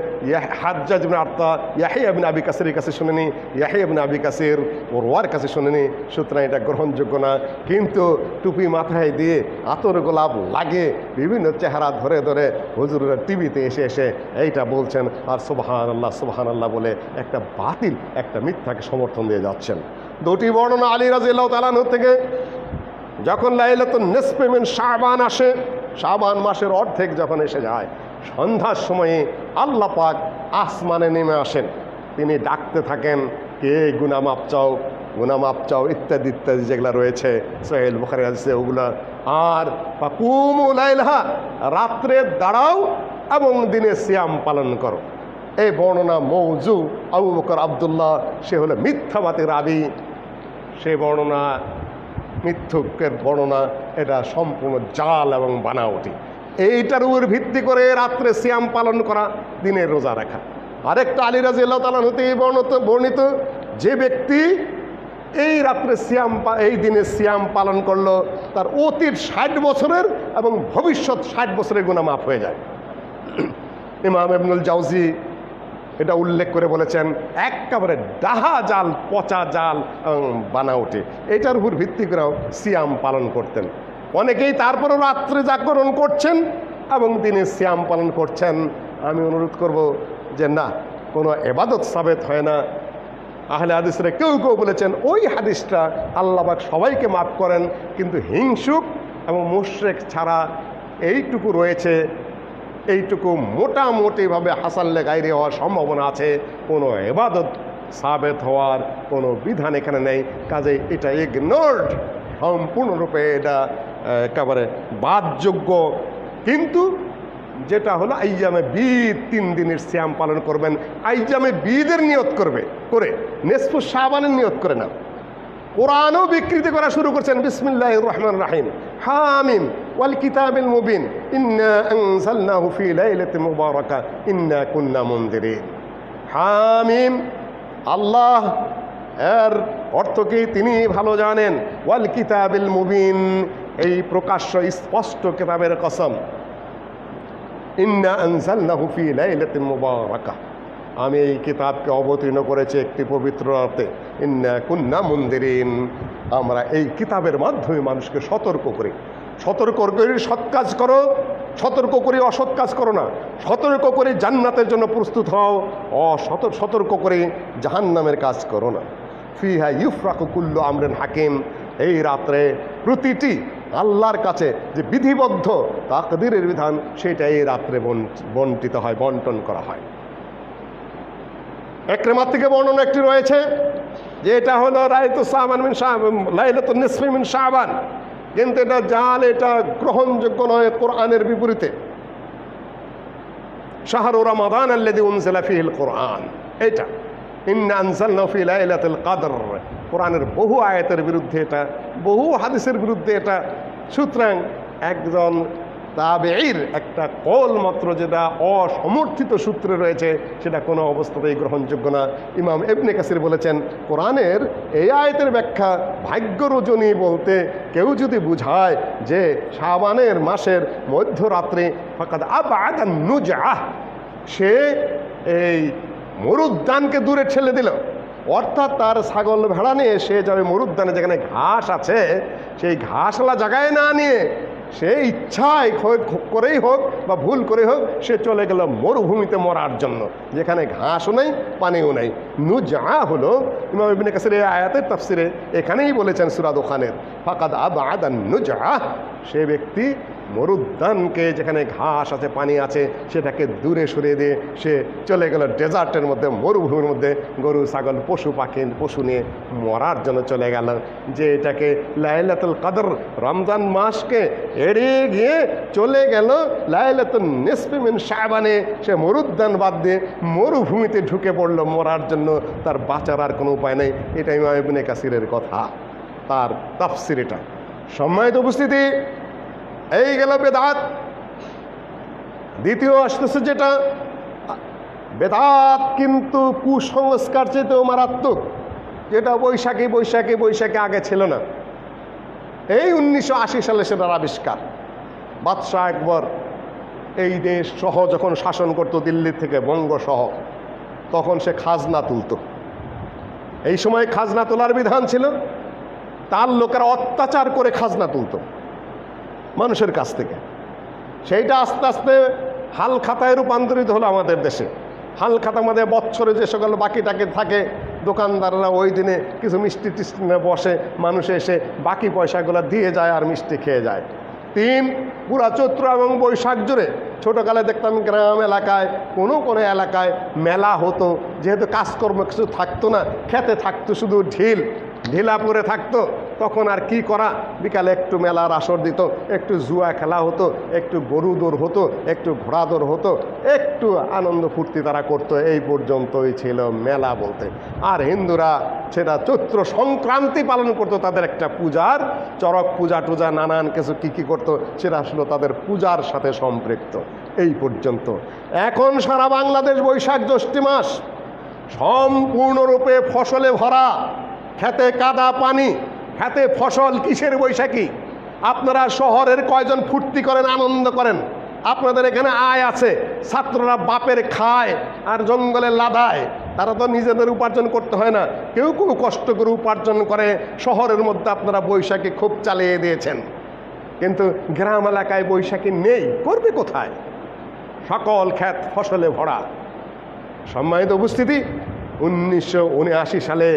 হাজ্জাজ বিন আরতা ইয়াহইয়া ইবনে আবি কাসিরের কাছে শুনেনি, ইয়াহইয়া ইবনে আবি কাসির ওরওয়ার কাছে শুনেনি, সুতরাং এটা গ্রহণযোগ্য না। কিন্তু টুপি মাথায় দিয়ে আতর গোলাপ লাগে বিভিন্ন চেহারা ধরে ধরে হুজুরের টিভিতে এসে এসে এইটা বলছেন আর সুবহানাল্লাহ সুবহানাল্লাহ বলে একটা বাতিল, একটা মিথ্যাকে সমর্থন দিয়ে যাচ্ছেন। দুটি বর্ণনা আলী রাদিয়াল্লাহু তাআলা আনহু থেকে, যখন লাইলাতুন নিসফে মিন শাবান আসে, শাবান মাসের অর্ধেক যখন এসে যায়, সন্ধ্যার সময়ে আল্লাহ পাক আসমানে নেমে আসেন, তিনি ডাকতে থাকেন, কে গুনাহ মাপ চাও, গুনাহ মাপ চাও, ইত্যাদি ইত্যাদি যেগুলো রয়েছে সহিহ বুখারী হাদিসে ওগুলো। আর ফাকুমু লাইলাহা, রাত্রে দাঁড়াও এবং দিনে সিয়াম পালন করো। এই বর্ণনা মৌজু, আবু বকর আব্দুল্লাহ সে হলো মিথ্যাবাদী রাবি, সে বর্ণনা মিথ্যুকের বর্ণনা, এটা সম্পূর্ণ জাল এবং বানাওটি। এইটার উপর ভিত্তি করে রাত্রে সিয়াম পালন করা, দিনের রোজা রাখা। আরেকটা আলী রাদিয়াল্লাহু তাআলা হতে বর্ণিত, যে ব্যক্তি এই রাত্রে সিয়াম, এই দিনে সিয়াম পালন করলো, তার অতীত 60 বছরের এবং ভবিষ্যৎ 60 বছরের গুনাহ মাফ হয়ে যায়। ইমাম ইবনুল জাওজি এটা উল্লেখ করে বলেছেন, একেবারে ডাহা জাল, পচা জাল এবং বানাওটি, এটার উপর ভিত্তি করেও সিয়াম পালন করতেন। অনেকেই তারপরও রাত্রে জাগরণ করছেন এবং দিনে সিয়াম পালন করছেন। আমি অনুরোধ করব যে না, কোনো এবাদত সাবেত হয় না। আহলে হাদিসরা কেউ কেউ বলেছেন ওই হাদিসটা আল্লাহ পাক সবাইকে মাফ করেন, কিন্তু হিংসুক এবং মুশরিক ছাড়া এইটুকু রয়েছে, এইটুকু মোটামুটিভাবে হাসাল্লে গায়রে হওয়ার সম্ভাবনা আছে, কোনো এবাদত সাবেত হওয়ার কোনো বিধান এখানে নেই। কাজেই এটা ইগনোরড, সম্পূর্ণরূপে এটা একেবারে বাদযোগ্য। কিন্তু যেটা হলো আইয়ামে বীদ, 3 দিনের সিয়াম পালন করবেন, আইয়ামে বীদের নিয়ত করবে, করে নিসফু শাবানের নিয়ত করে না। কোরআনও বিকৃতি করা শুরু করছেন, বিসমিল্লাহির রহমানির রহিম, হামিম ওয়াল কিতাবিল মুবিন, ইন্না আনজালনাহু ফি লাইলাতিন মুবারাকা ইন্না কুন্না মুনদিরিন। হামিম, আল্লাহ এর অর্থ কি তিনি ভালো জানেন। ওয়াল কিতাবিল মুবিন, এই প্রকাশ্য স্পষ্ট কিতাবের কসম। ইন্না আনজালনাহু ফি লাইলাতিন মুবারাকা, আমি এই কিতাবকে অবতীর্ণ করেছি একটি পবিত্র রাতে। ইন্না কুন্না মুনদিরিন, আমরা এই কিতাবের মাধ্যমে মানুষকে সতর্ক করি। সতর্ক করি সৎ কাজ করো, সতর্ক করি অসৎ কাজ করো না, সতর্ক করে জান্নাতের জন্য প্রস্তুত হও, সতর্ক করে জাহান্নামের কাজ করো না। ফিহা ইউফরাকু কুল্লু আমরিন হাকিম, এই রাত্রে প্রতিটি আল্লাহর কাছে যে বিধিবদ্ধ তাকদীরের বিধান, সেটা এই রাত্রে বন্টিত হয়, বন্টন করা হয়। ইকরিমার থেকে বর্ণনা একটি রয়েছে যে এটা হলো লাইলাতুন নিসফি মিন শাবান, কিন্তু এটা জাল, এটা গ্রহণযোগ্য নয় কোরআনের বিপরীতে। শাহরু রমাদান আল্লাযী উনজিলা ফীহিল কোরআন, এটা ইন্না আনজালনাহু ফি লাইলাতুল কদর। কোরআনের বহু আয়াতের বিরুদ্ধে এটা, বহু হাদিসের বিরুদ্ধে এটা। সুতরাং একজন তাবেঈর একটা কল মাত্র যেটা অসমর্থিত সূত্রে রয়েছে সেটা কোনো অবস্থাতেই গ্রহণযোগ্য না। ইমাম ইবনে কাসির বলেছেন, কোরআনের এই আয়াতের ব্যাখ্যা ভাগ্য রজনী বলতে কেউ যদি বুঝায় যে শাবানের মাসের মধ্যরাত্রে ফাকাদ আবআদান নুজআহ, সে এই মরুদ্যানকে দূরে ঠেলে দিল। অর্থাৎ তার ছাগল ভেড়া নিয়ে সে যাবে মরুদ্যানে, যেখানে ঘাস আছে, সেই ঘাসওয়ালা জায়গায় না নিয়ে সে ইচ্ছায় করেই হোক বা ভুল করে হোক সে চলে গেল মরুভূমিতে মরার জন্য, যেখানে ঘাসও নেই পানিও নেই। নুজআ হলো ইমাম ইবনে কাসির এই আয়াতের তাফসিরে এখানেই বলেছেন সূরা দুখানের ফাকাদ আবআদান নুজআ, সে ব্যক্তি মরুদ্যানকে, যেখানে ঘাস আছে পানি আছে, সেটাকে দূরে সরিয়ে দিয়ে সে চলে গেল ডেজার্টের মধ্যে, মরুভূমির মধ্যে গরু ছাগল পশু পাখি পশু নিয়ে মরার জন্য চলে গেল। যে এটাকে লাইলাতুল কদর, রমজান মাসকে এড়িয়ে গিয়ে চলে গেল লাইলাতুন নিসফি মিন শাবানে, সে মরুদ্যান বাদ দিয়ে মরুভূমিতে ঢুকে পড়লো মরার জন্য, তার বাঁচার আর কোনো উপায় নেই। এটা ইমাম ইবনে কাসিরের কথা, তার তাফসির এটা। সম্মানিত উপস্থিতি, এই গেল বেদাত। দ্বিতীয় আসতেছে যেটা, বেদাত কিন্তু কুসংস্কার চেয়েতেও মারাত্মক, যেটা বৈশাখী বৈশাখী বৈশাখী আগে ছিল না। এই 1980 সালে সেটার আবিষ্কার। বাদশাহ আকবর এই দেশ সহ যখন শাসন করত, দিল্লি থেকে বঙ্গ সহ, তখন সে খাজনা তুলত। এই সময় খাজনা তোলার বিধান ছিল, তার লোকেরা অত্যাচার করে খাজনা তুলত মানুষের কাছ থেকে। সেইটা আস্তে আস্তে হাল খাতায় রূপান্তরিত হলো আমাদের দেশে। হাল খাতা মধ্যে বছরে যে সকল বাকি টাকি থাকে, দোকানদাররা ওই দিনে কিছু মিষ্টি টিষ্টি নিয়ে বসে, মানুষ এসে বাকি পয়সাগুলো দিয়ে যায় আর মিষ্টি খেয়ে যায়। পুরা চৈত্র এবং বৈশাখ জুড়ে ছোটোকালে দেখতাম গ্রাম এলাকায় কোনো কোনো এলাকায় মেলা হতো, যেহেতু কাজকর্ম কিছু থাকতো না, খেতে থাকতো শুধু ঢিলা পরে থাকতো, তখন আর কি করা, বিকালে একটু মেলার আসর দিত, একটু জুয়া খেলা হতো, একটু গরু দৌড় হতো, একটু ঘোড়া দৌড় হতো, একটু আনন্দ ফুর্তি তারা করতো। এই পর্যন্তই ছিল মেলা বলতে। আর হিন্দুরা সেটা চৈত্র সংক্রান্তি পালন করতো, তাদের একটা পূজার চড়ক পূজা টুজা নানান কিছু কী করতো, সেটা আসলে তাদের পূজার সাথে সম্পৃক্ত। এই পর্যন্ত। এখন সারা বাংলাদেশ বৈশাখ জ্যৈষ্ঠ মাস সম্পূর্ণরূপে ফসলে ভরা, খেতে কাদা পানি, খেতে ফসল। কিসের বৈশাখী? আপনারা শহরের কয়জন ফুর্তি করেন, আনন্দ করেন? আপনাদের এখানে আয় আছে, ছাত্ররা বাপের খায় আর জঙ্গলে লাদায়, তারা তো নিজেদের উপার্জন করতে হয় না, কেউ কেউ কষ্ট করে উপার্জন করে। শহরের মধ্যে আপনারা বৈশাখী খুব চালিয়ে দিয়েছেন, কিন্তু গ্রাম এলাকায় বৈশাখী নেই, করবে কোথায়? সকল ক্ষেত ফসলে ভরা। সম্মানিত উপস্থিতি, 1979 সালে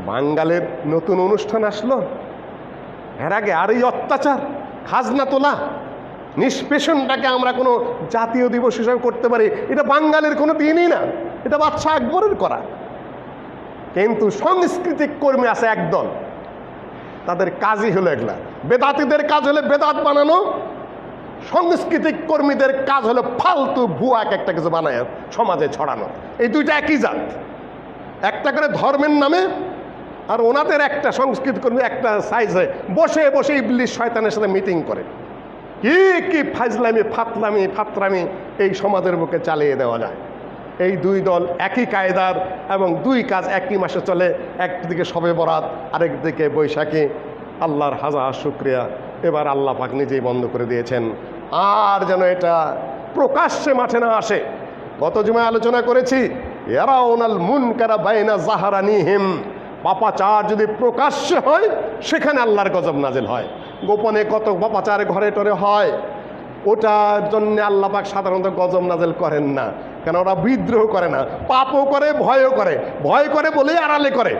বাঙালির নতুন অনুষ্ঠান আসলো। এর আগে আর এই অত্যাচার, খাজনা তোলা, নিষ্পেষণটাকে আমরা কোনো জাতীয় দিবস হিসাবে করতে পারি? এটা বাঙালির কোনো দিনই না, এটা বাদশাহ আকবরের করা। কিন্তু সাংস্কৃতিক কর্মী আছে একদল, তাদের কাজই হলো এগুলা। বেদাতিদের কাজ হলো বেদাত বানানো, সাংস্কৃতিক কর্মীদের কাজ হলো ফালতু ভুয়া একটা কিছু বানায় সমাজে ছড়ানো। এই দুইটা একই জাত, একটা করে ধর্মের নামে, আর ওনাদের একটা সংস্কৃত কর্মী একটা সাইজে বসে বসে ইবলিশ শয়তানের সাথে মিটিং করে। কি কি ফাজলামি ফাতরামি এই সমাজের বুকে চালিয়ে দেওয়া যায়। এই দুই দল একই কায়দার এবং দুই কাজ একই মাসে চলে। একদিকে শবে বরাত, আরেকদিকে বৈশাখী। আল্লাহর হাজার শুকরিয়া, এবার আল্লাহ পাক নিজেই বন্ধ করে দিয়েছেন। আর যেন এটা প্রকাশ্যে মাঠে না আসে। গত জুমায় আলোচনা করেছি, ইয়ারাউনাল মুনকারা বাইনা যাহরানিহিম, পাপাচার যদি প্রকাশ্যে হয় সেখানে আল্লাহর গজব নাজিল হয়। গোপনে কত পাপাচার ঘরে টরে হয়, ওটার জন্য আল্লাহ পাক সাধারণত গজব নাজিল করেন না, কেন ওরা বিদ্রোহ করে না, পাপও করে ভয়ও করে, ভয় করে বলেই আড়ালে করে।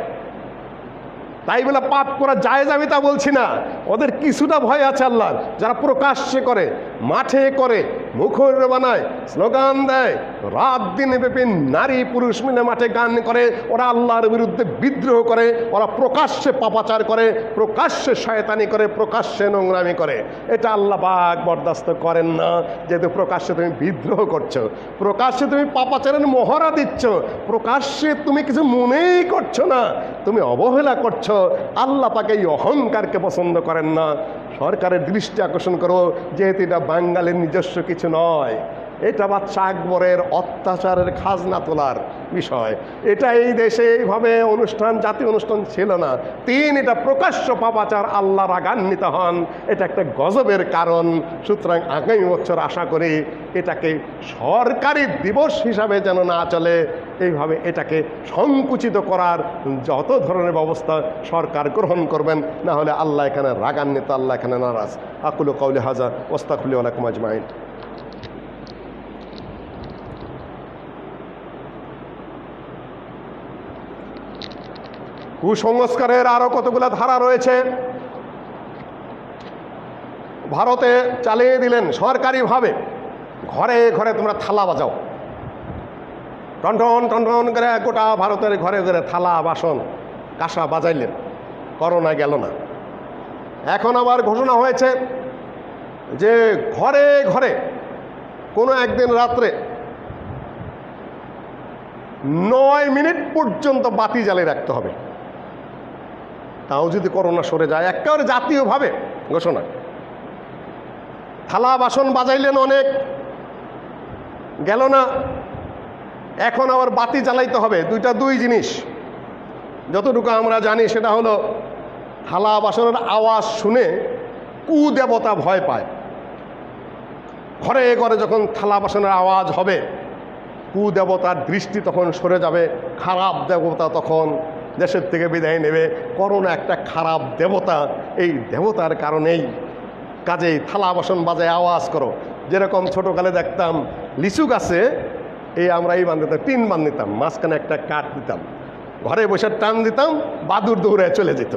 তাই বলে পাপ করা জায়েজ আমি তা বলছি না, ওদের কিছুটা ভয় আছে আল্লাহর। যারা প্রকাশ্যে করে, মাঠে করে, মুখর বানায়, স্লোগান দেয়, রাত দিন ব্যাপী নারী পুরুষ মিলে মাঠে গান করে, ওরা আল্লাহর বিরুদ্ধে বিদ্রোহ করে, ওরা প্রকাশ্যে পাপাচার করে, প্রকাশ্যে শয়তানি করে, প্রকাশ্যে নোংরামি করে। এটা আল্লাহ পাক বরদাস্ত করেন না। যেহেতু প্রকাশ্যে তুমি বিদ্রোহ করছো, প্রকাশ্যে তুমি পাপাচারের মহড়া দিচ্ছ, প্রকাশ্যে তুমি কিছু মনেই করছো না, তুমি অবহেলা করছো, আল্লাহ পাক এই অহংকারকে পছন্দ করেন না। সরকারের দৃষ্টি আকর্ষণ করো, যেহেতু এটা বাঙালির নিজস্ব কিছু নয়, এটা বাদশা আকবরের অত্যাচারের খাজনা তোলার বিষয়। এটা এই দেশে এইভাবে অনুষ্ঠান, জাতীয় অনুষ্ঠান ছিল না। এটা প্রকাশ্য পাপাচার, আল্লাহ রাগান্বিত হন, এটা একটা গজবের কারণ। সুতরাং আগামী বছর আশা করি এটাকে সরকারি দিবস হিসাবে যেন না চলে, এইভাবে এটাকে সংকুচিত করার যত ধরনের ব্যবস্থা সরকার গ্রহণ করবেন, না হলে আল্লাহ এখানে রাগান্বিত, আল্লাহ এখানে নারাজ। আকুলু কওলি হাযা ওয়াস্তাগফিরু লাকুম আজমাইন। কুসংস্কারের আরো কতগুলো ধারা রয়েছে। ভারতে চালিয়ে দিলেন সরকারিভাবে, ঘরে ঘরে তোমরা থালা বাজাও, টনটন টনটন করে গোটা ভারতের ঘরে ঘরে থালা বাসন কাঁসা বাজাইলেন, করোনা গেল না। এখন আবার ঘোষণা হয়েছে যে ঘরে ঘরে কোনো একদিন রাত্রে 9 মিনিট পর্যন্ত বাতি জ্বালিয়ে রাখতে হবে, তাও যদি করোনা সরে যায়। একেবারে জাতীয়ভাবে ঘোষণা। থালা বাসন বাজাইলেন অনেক, গেল না, এখন আবার বাতি জ্বালাইতে হবে। দুই জিনিস যতটুকু আমরা জানি সেটা হলো, থালা বাসনের আওয়াজ শুনে কুদেবতা ভয় পায়। ঘরে ঘরে যখন থালা বাসনের আওয়াজ হবে, কুদেবতার দৃষ্টি তখন সরে যাবে, খারাপ দেবতা তখন দেশের থেকে বিদায় নেবে। করোনা একটা খারাপ দেবতা, এই দেবতার কারণেই কাজেই থালা বাসন বাজায় আওয়াজ করো। যেরকম ছোটোকালে দেখতাম লিচু গাছে আমরা এই বান্ধিতাম, 3 বান্ধিতাম, মাঝখানে একটা কাঠ দিতাম, ঘরে বসে টান দিতাম, বাদুর দৌড়ে চলে যেত।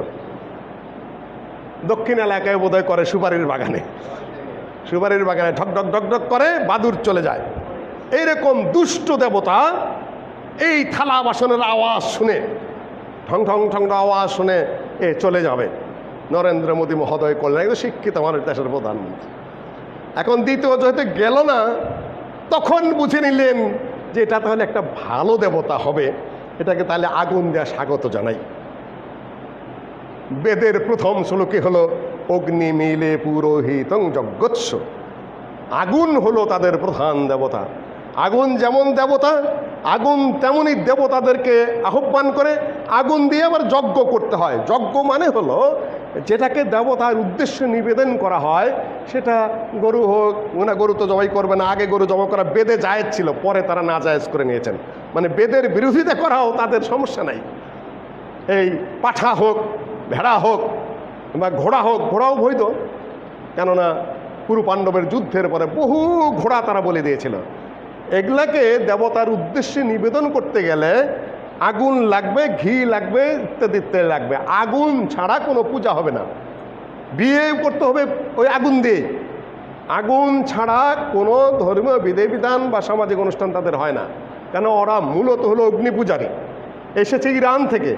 দক্ষিণ এলাকায় বোধহয় করে সুপারির বাগানে ঢক ঢক ঢক ঢক করে বাদুর চলে যায়। এইরকম দুষ্ট দেবতা এই থালা বাসনের আওয়াজ শুনে, ঠং ঠং ঠং আওয়াজ শুনে চলে যাবে। নরেন্দ্র মোদী মহোদয় করলেন, একদম শিক্ষিত আমাদের দেশের প্রধানমন্ত্রী। এখন দ্বিতীয় যেহেতু গেল না, তখন বুঝে নিলেন যে এটা তাহলে একটা ভালো দেবতা হবে, এটাকে তাহলে আগুন দেওয়া স্বাগত জানাই। বেদের প্রথম শ্লোকে হলো অগ্নি মিলে পুরোহিতং যজ্ঞৎস। আগুন হলো তাদের প্রধান দেবতা। আগুন যেমন দেবতা, আগুন তেমনই দেবতাদেরকে আহ্বান করে আগুন দিয়ে আবার যজ্ঞ করতে হয়। যজ্ঞ মানে হলো যেটাকে দেবতার উদ্দেশ্যে নিবেদন করা হয়, সেটা গরু হোক, ওনা গরু তো জবাই করবে না, আগে গরু জবাই করা বেদে জায়েজ ছিল, পরে তারা না জায়েজ করে নিয়েছেন। মানে বেদের বিরোধিতা করাও তাদের সমস্যা নাই। এই পাঠা হোক, ভেড়া হোক বা ঘোড়া হোক, ঘোড়াও বৈধ, কেননা কুরু পাণ্ডবের যুদ্ধের পরে বহু ঘোড়া তারা বলে দিয়েছিল। এগুলাকে দেবতার উদ্দেশ্যে নিবেদন করতে গেলে আগুন লাগবে, ঘি লাগবে, ইত্যাদি ইত্যাদি লাগবে। আগুন ছাড়া কোনো পূজা হবে না। বিয়ে করতে হবে ওই আগুন দিয়ে। আগুন ছাড়া কোনো ধর্মীয় বিধিবিধান বা সামাজিক অনুষ্ঠান তাদের হয় না, কেন ওরা মূলত হলো অগ্নি পূজারী। এসেছে ইরান থেকে,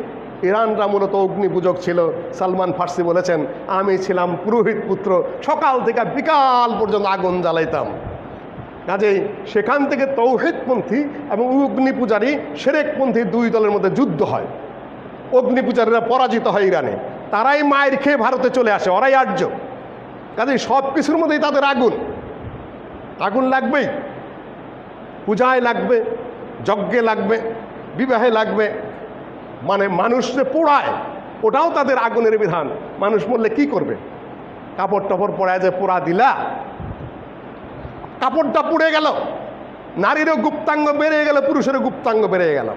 ইরানরা মূলত অগ্নি পূজক ছিল। সালমান ফার্সি বলেছেন, আমি ছিলাম পুরোহিত পুত্র, সকাল থেকে বিকাল পর্যন্ত আগুন জ্বালাইতাম। কাজেই সেখান থেকে তৌহিদপন্থী এবং অগ্নি পূজারী শিরকপন্থী 2 দলের মধ্যে যুদ্ধ হয়। অগ্নি পূজারীরা পরাজিত হয় ইরানে, তারাই মায়ের খেয়ে ভারতে চলে আসে, ওরাই আর্য। কাজেই সব কিছুর মধ্যেই তাদের আগুন। আগুন লাগবেই, পূজায় লাগবে, যজ্ঞে লাগবে, বিবাহে লাগবে। মানে মানুষ যে পোড়ায়, ওটাও তাদের আগুনের বিধান। মানুষ মরলে কি করবে? কাপড় টাপড় পরায় যে পোড়া দিলা, কাপড়টা পুড়ে গেল, নারীরও গুপ্তাঙ্গ বেড়ে গেল, পুরুষেরও গুপ্তাঙ্গ বেড়ে গেল।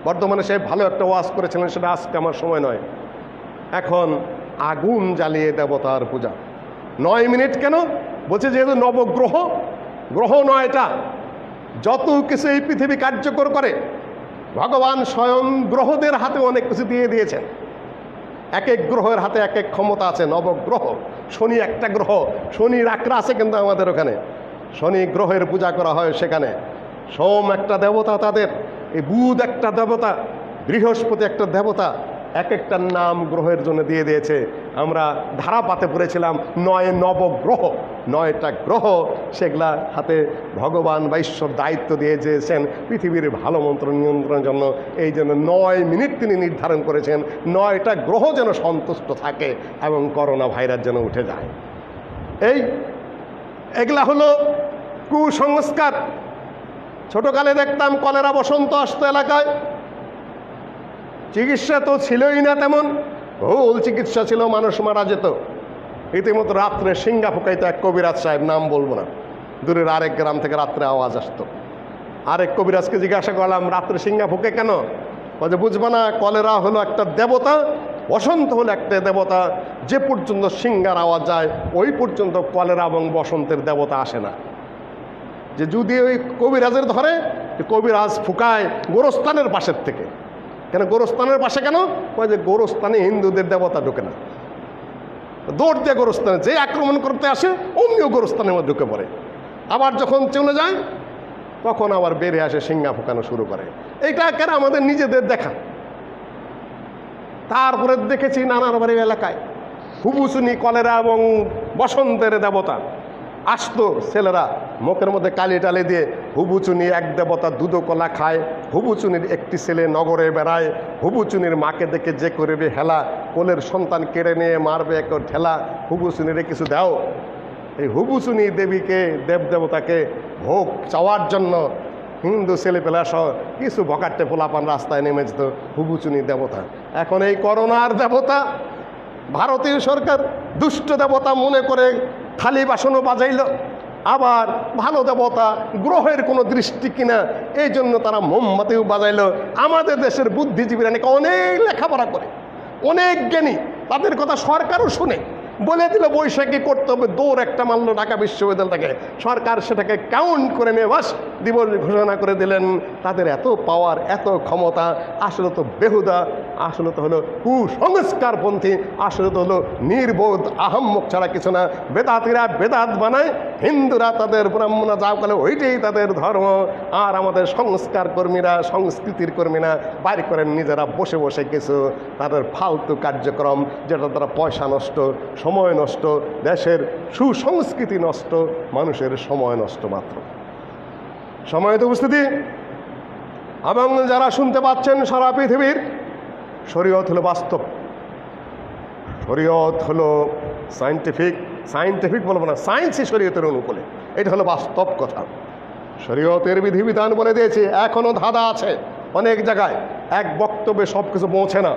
বর্তমানে সে ভালো একটা ওয়াজ করেছিলেন, সেটা আজকে আমার সময় নয়। এখন আগুন জ্বালিয়ে দেবতার পূজা 9 মিনিট কেন বলছে? যেহেতু নবগ্রহ, গ্রহ নয় এটা, যত কিছু এই পৃথিবী কার্যকর করে ভগবান স্বয়ং গ্রহদের হাতে অনেক কিছু দিয়ে দিয়েছেন। এক এক গ্রহের হাতে এক এক ক্ষমতা আছে। নবগ্রহ, শনি একটা গ্রহ, শনির আকড়া আছে কিন্তু আমাদের ওখানে, শনি গ্রহের পূজা করা হয় সেখানে। সোম একটা দেবতা তাদের, এই বুধ একটা দেবতা, বৃহস্পতি একটা দেবতা, এক একটা নাম গ্রহের জন্য দিয়ে দিয়েছে। আমরা ধারাপাতে পড়েছিলাম 9 নবগ্রহ, 9টা গ্রহ, সেগুলা হাতে ভগবান বা ঈশ্বর দায়িত্ব দিয়ে দিয়েছেন পৃথিবীর ভালো মন্ত্র নিয়ন্ত্রণের জন্য। এই জন্য 9 মিনিট তিনি নির্ধারণ করেছেন 9টা গ্রহ যেন সন্তুষ্ট থাকে এবং করোনা ভাইরাস যেন উঠে যায়। এগুলা হলো কুসংস্কার। ছোটকালে দেখতাম কলেরা বসন্ত আসতো এলাকায়, চিকিৎসা তো ছিলই না তেমন, ভুল চিকিৎসা ছিল, মানুষ মারা যেত। ইতিমধ্যে রাত্রে সিঙ্গা ফুকাইতো এক কবিরাজ সাহেব, নাম বলবো না, দূরের আরেক গ্রাম থেকে রাত্রে আওয়াজ আসতো। আরেক কবিরাজকে জিজ্ঞাসা করলাম রাত্রে সিঙ্গা ফুকে কেন? বলছে বুঝবো না, কলেরা হলো একটা দেবতা, বসন্ত হলো একটা দেবতা, যে পর্যন্ত সিঙ্গার আওয়াজ যায় ওই পর্যন্ত কলেরা এবং বসন্তের দেবতা আসে না। যে যদি ওই কবিরাজের ধরে, কবিরাজ ফুকায় গোরস্থানের পাশের থেকে। কেন গোরস্থানের পাশে কেন? যে গোরস্থানে হিন্দুদের দেবতা ঢুকে না, দৌড় দিয়ে গোরস্থানে যে আক্রমণ করতে আসে অমনিও গোরস্থানের মধ্যে ঢুকে পড়ে, আবার যখন চলে যায় তখন আবার বেড়ে আসে সিঙ্গা ফুকানো শুরু করে। এইটা কেন? আমাদের নিজেদের দেখা। তারপরে দেখেছি নানার বাড়ির এলাকায় হুবুচুনি, কলেরা এবং বসন্তের দেবতা আসতো, ছেলেরা মুখের মধ্যে কালি টালি দিয়ে হুবুচুনি এক দেবতা দুধ কলা খায়, হুবুচুনির একটি ছেলে নগরে বেড়ায়, হুবুচুনির মাকে দেখে যে করবে হেলা, কোলের সন্তান কেড়ে নিয়ে মারবে এক ঠেলা, হুবুচুনিরে কিছু দাও। এই হুবুচুনি দেবীকে, দেবদেবতাকে ভোগ চাওয়ার জন্য হিন্দু ছেলেপেলা সহ কিছু ভকাট্টে পোলাপান রাস্তায় নেমে যেত, হুবুচুনি দেবতা। এখন এই করোনার দেবতা ভারতীয় সরকার দুষ্ট দেবতা মনে করে থালি বাসনও বাজাইল, আবার ভালো দেবতা গ্রহের কোনো দৃষ্টি কিনা এই জন্য তারা মোমবাতিও বাজাইল। আমাদের দেশের বুদ্ধিজীবীরা নাকি অনেক লেখাপড়া করে, অনেক জ্ঞানী, তাদের কথা সরকারও শুনে, বলে দিল বৈশাখী করতে হবে, দৌড় একটা মানল ঢাকা বিশ্ববিদ্যালয় থেকে, সরকার সেটাকে কাউন্ট করে নিয়ে বাস দিবস ঘোষণা করে দিলেন। তাদের এত পাওয়ার, এত ক্ষমতা, আসলে তো বেহুদা, আসলে তো হলো কুসংস্কারপন্থী, আসলে তো হলো নির্বোধ আহাম্মক ছাড়া কিছু না। বেদাতিরা বেদাত বানায়, হিন্দুরা তাদের ব্রাহ্মণা যা বলে ওইটাই তাদের ধর্ম, আর আমাদের সংস্কার কর্মীরা, সংস্কৃতির কর্মীরা বাইর করেন নিজেরা বসে বসে কিছু তাদের ফালতু কার্যক্রম, যেটা তারা পয়সা নষ্ট, সময় নষ্ট, দেশের সুসংস্কৃতি নষ্ট, মানুষের সময় নষ্ট মাত্র। সময় তো উপস্থিতি এবং যারা শুনতে পাচ্ছেন সারা পৃথিবীর, শরীয়ত হলো বাস্তব, শরীয়ত হলো সায়েন্টিফিক বলবো না, সায়েন্সই শরীয়তের অনুকূলে, এটা হলো বাস্তব কথা। শরীয়তের বিধিবিধান বলে দিয়েছে, এখনও ধাঁধা আছে অনেক জায়গায়, এক বক্তব্যে সব কিছু পৌঁছে না।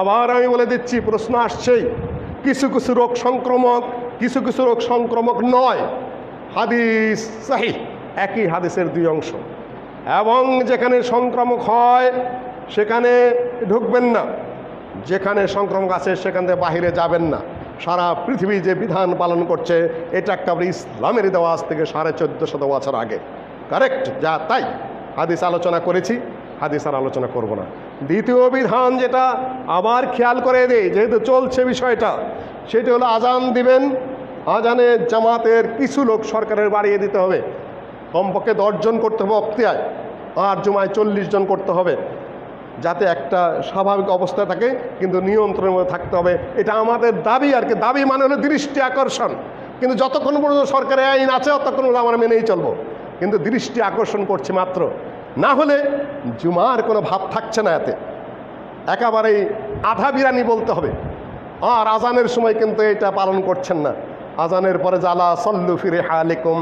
আবার আমি বলে দিচ্ছি, প্রশ্ন আসছেই, কিছু কিছু রোগ সংক্রমক, কিছু কিছু রোগ সংক্রমক নয়। হাদিস সহিহ, একই হাদিসের দুই অংশ, এবং যেখানে সংক্রমক হয় সেখানে ঢুকবেন না, যেখানে সংক্রমক আছে সেখান থেকে বাহিরে যাবেন না। সারা পৃথিবী যে বিধান পালন করছে এটা একেবারে ইসলামের দেওয়া আজ থেকে 1450 বছর আগে, কারেক্ট যা তাই। হাদিস আলোচনা করেছি, হাদিস আর আলোচনা করব না। দ্বিতীয় বিধান যেটা আবার খেয়াল করে দেই, যেহেতু চলছে বিষয়টা, সেটা হলো আজান দিবেন, আজানে জামাতের কিছু লোক সরকারের বাড়িয়ে দিতে হবে, কমপক্ষে 10 জন করতে হবে অক্তিয়ায়, আর জুমায় 40 জন করতে হবে, যাতে একটা স্বাভাবিক অবস্থা থাকে কিন্তু নিয়ন্ত্রণের মধ্যে থাকতে হবে। এটা আমাদের দাবি আর কি। দাবি মানে হলো দৃষ্টি আকর্ষণ, কিন্তু যতক্ষণ পর্যন্ত সরকারের আইন আছে ততক্ষণ আমরা মেনেই চলবো, কিন্তু দৃষ্টি আকর্ষণ করছে মাত্র, না হলে জুমার কোনো ভাব থাকছে না। এতে একেবারেই আধা বিরানি বলতে হবে। আর আজানের সময় কিন্তু এটা পালন করছেন না। আজানের পরে জালা সল্লু ফিরে হালিকুম,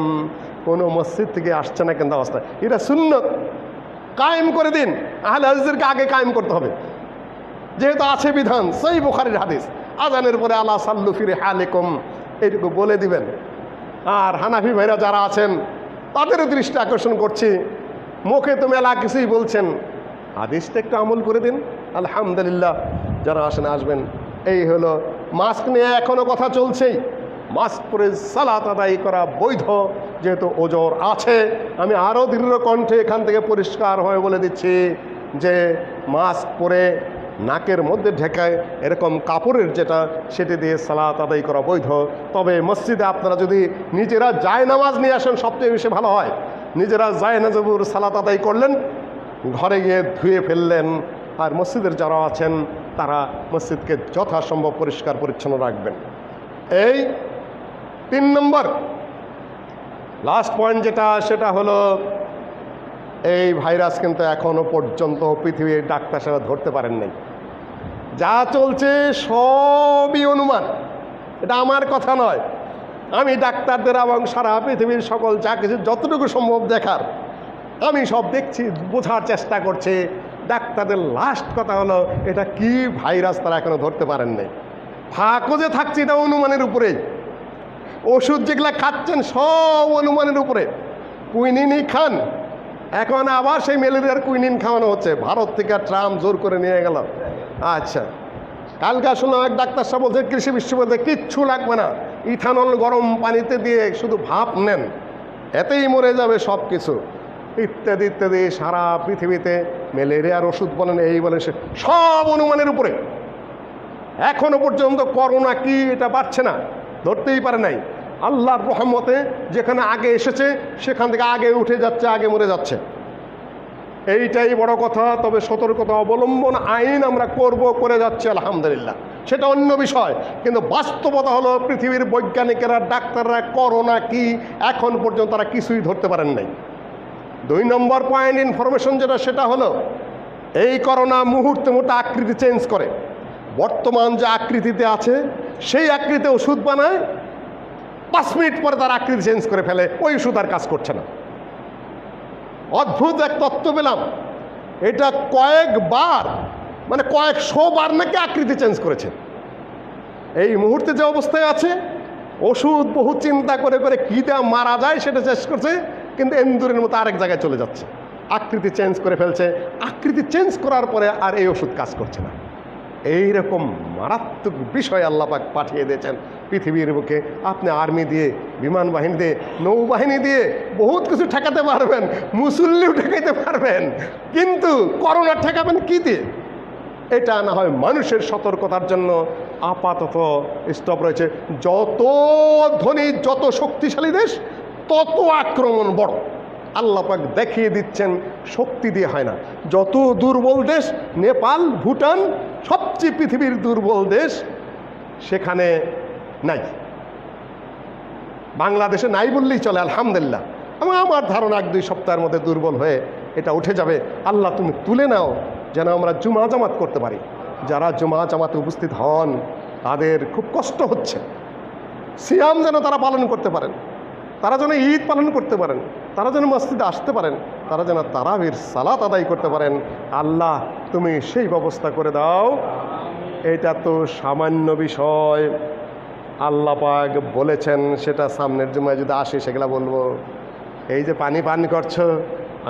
কোনো মসজিদ থেকে আসছে না কিন্তু অবস্থা, এটা সুন্নত, কায়েম করে দিন। আহলে হাদিসদেরকে আগে কায়েম করতে হবে, যেহেতু আছে বিধান, সহিহ বুখারীর হাদিস, আজানের পরে আলা সাল্লু ফিরে হালিকুম এইটুকু বলে দিবেন। আর হানাফি ভাইরা যারা আছেন তাদেরও দৃষ্টি আকর্ষণ করছি, মুখে তো মেলা কিছুই বলছেন, হাদিসটা একটু আমল করে দিন। আলহামদুলিল্লাহ, যারা আসেন আসবেন। এই হলো মাস্ক নিয়ে এখনও কথা চলছেই, মাস্ক পরে সালাত আদায় করা বৈধ, যেহেতু ওজর আছে। আমি আরও দৃঢ় কণ্ঠে এখান থেকে পরিষ্কার হয়ে বলে দিচ্ছি যে মাস্ক পরে নাকের মধ্যে ঢেকায় এরকম কাপড়ের যেটা সেটি দিয়ে সালাত আদায় করা বৈধ। তবে মসজিদে আপনারা যদি নিজেরা জায়নামাজ নিয়ে আসেন সবচেয়ে বেশি ভালো হয়। নিজেরা জায়নামাজের সালাত আদায় করলেন, ঘরে গিয়ে ধুয়ে ফেললেন। আর মসজিদের যারা আছেন তারা মসজিদকে যথাসম্ভব পরিষ্কার পরিচ্ছন্ন রাখবেন। এই 3 নম্বর লাস্ট পয়েন্ট যেটা, সেটা হলো এই ভাইরাস কিন্তু এখনও পর্যন্ত পৃথিবীর ডাক্তার সাহেব ধরতে পারেন নাই। যা চলছে সবই অনুমান, এটা আমার কথা নয়। আমি ডাক্তারদের এবং সারা পৃথিবীর সকল যা কিছু যতটুকু সম্ভব দেখার আমি সব দেখছি, বোঝার চেষ্টা করছি। ডাক্তারদের লাস্ট কথা হলো এটা কি ভাইরাস তারা এখনও ধরতে পারেন নাই। ফাঁকও যে থাকছে এটা অনুমানের উপরেই। ওষুধ যেগুলা খাচ্ছেন সব অনুমানের উপরে। কুইনিনই খান, এখন আবার সেই ম্যালেরিয়ার কুইনিন খাওয়ানো হচ্ছে। ভারত থেকে ট্রাম্প জোর করে নিয়ে গেল। আচ্ছা, কালকে শুনলাম এক ডাক্তার সাহেব বলছে কৃষি বিশ্ববিদ্যালয়ে কিচ্ছু লাগবে না, ইথানল গরম পানিতে দিয়ে শুধু ভাপ নেন, এতেই মরে যাবে সব কিছু, ইত্যাদি ইত্যাদি। সারা পৃথিবীতে ম্যালেরিয়ার ওষুধ বলেন, এই বলেন, সে সব অনুমানের উপরে। এখনো পর্যন্ত করোনা কি এটা পারছে না, ধরতেই পারে নাই। আল্লাহর রহমতে যেখানে আগে এসেছে সেখান থেকে আগে উঠে যাচ্ছে, আগে মরে যাচ্ছে। এইটাই বড় কথা। তবে সতর্কতা অবলম্বন আইন আমরা করে যাচ্ছি আলহামদুলিল্লাহ, সেটা অন্য বিষয়। কিন্তু বাস্তবতা হলো পৃথিবীর বৈজ্ঞানিকেরা, ডাক্তাররা করোনা কি এখন পর্যন্ত তারা কিছুই ধরতে পারেন নাই। 2 নম্বর পয়েন্ট ইনফরমেশন যেটা, সেটা হলো এই করোনা মুহূর্তে মুহূর্তে আকৃতি চেঞ্জ করে। বর্তমান যে আকৃতিতে আছে সেই আকৃতিতে ওষুধ বানায়, 5 মিনিট পরে তার আকৃতি চেঞ্জ করে ফেলে, ওই ওষুধ আর কাজ করছে না। অদ্ভুত এক তত্ত্ব পেলাম, এটা কয়েকবার মানে কয়েকশো বার নাকি আকৃতি চেঞ্জ করেছে। এই মুহূর্তে যে অবস্থায় আছে, ওষুধ বহু চিন্তা করে করে কী দেওয়া মারা যায় সেটা চেষ্টা করছে, কিন্তু এন্দুরের মতো আরেক জায়গায় চলে যাচ্ছে, আকৃতি চেঞ্জ করে ফেলছে। আকৃতি চেঞ্জ করার পরে আর এই ওষুধ কাজ করছে না। এইরকম মারাত্মক বিষয় আল্লাহ পাক পাঠিয়ে দিয়েছেন পৃথিবীর বুকে। আপনি আর্মি দিয়ে, বিমান বাহিনী দিয়ে, নৌবাহিনী দিয়ে বহুত কিছু ঠেকাতে পারবেন, মুসল্লিও ঠেকাইতে পারবেন, কিন্তু করোনা ঠেকাবেন কি দিয়ে? এটা না হয় মানুষের সতর্কতার জন্য আপাতত স্টপ রয়েছে। যত ধনী, যত শক্তিশালী দেশ তত আক্রমণ বড়। আল্লাহ পাক দেখিয়ে দিচ্ছেন শক্তি দিয়ে হয় না। যত দুর্বল দেশ, নেপাল, ভুটান, সবচেয়ে পৃথিবীর দুর্বল দেশ, সেখানে নাই। বাংলাদেশে নাই বললেই চলে আলহামদুলিল্লাহ। আমার ধারণা 1-2 সপ্তাহের মধ্যে দুর্বল হয়ে এটা উঠে যাবে। আল্লাহ তুমি তুলে নাও যেন আমরা জুমা জামাত করতে পারি। যারা জুমা জামাতে উপস্থিত হন তাদের খুব কষ্ট হচ্ছে, সিয়াম যেন তারা পালন করতে পারেন, তারা যেন ঈদ পালন করতে পারেন, তারা যেন মসজিদে আসতে পারেন, তারা যেন তারাবির সালাত আদায় করতে পারেন। আল্লাহ তুমি সেই ব্যবস্থা করে দাও। এটা তো সামান্য বিষয়, আল্লাহ পাক বলেছেন, সেটা সামনের জুমায় যদি আসে সেগুলা বলবো। এই যে পানি পান করছো,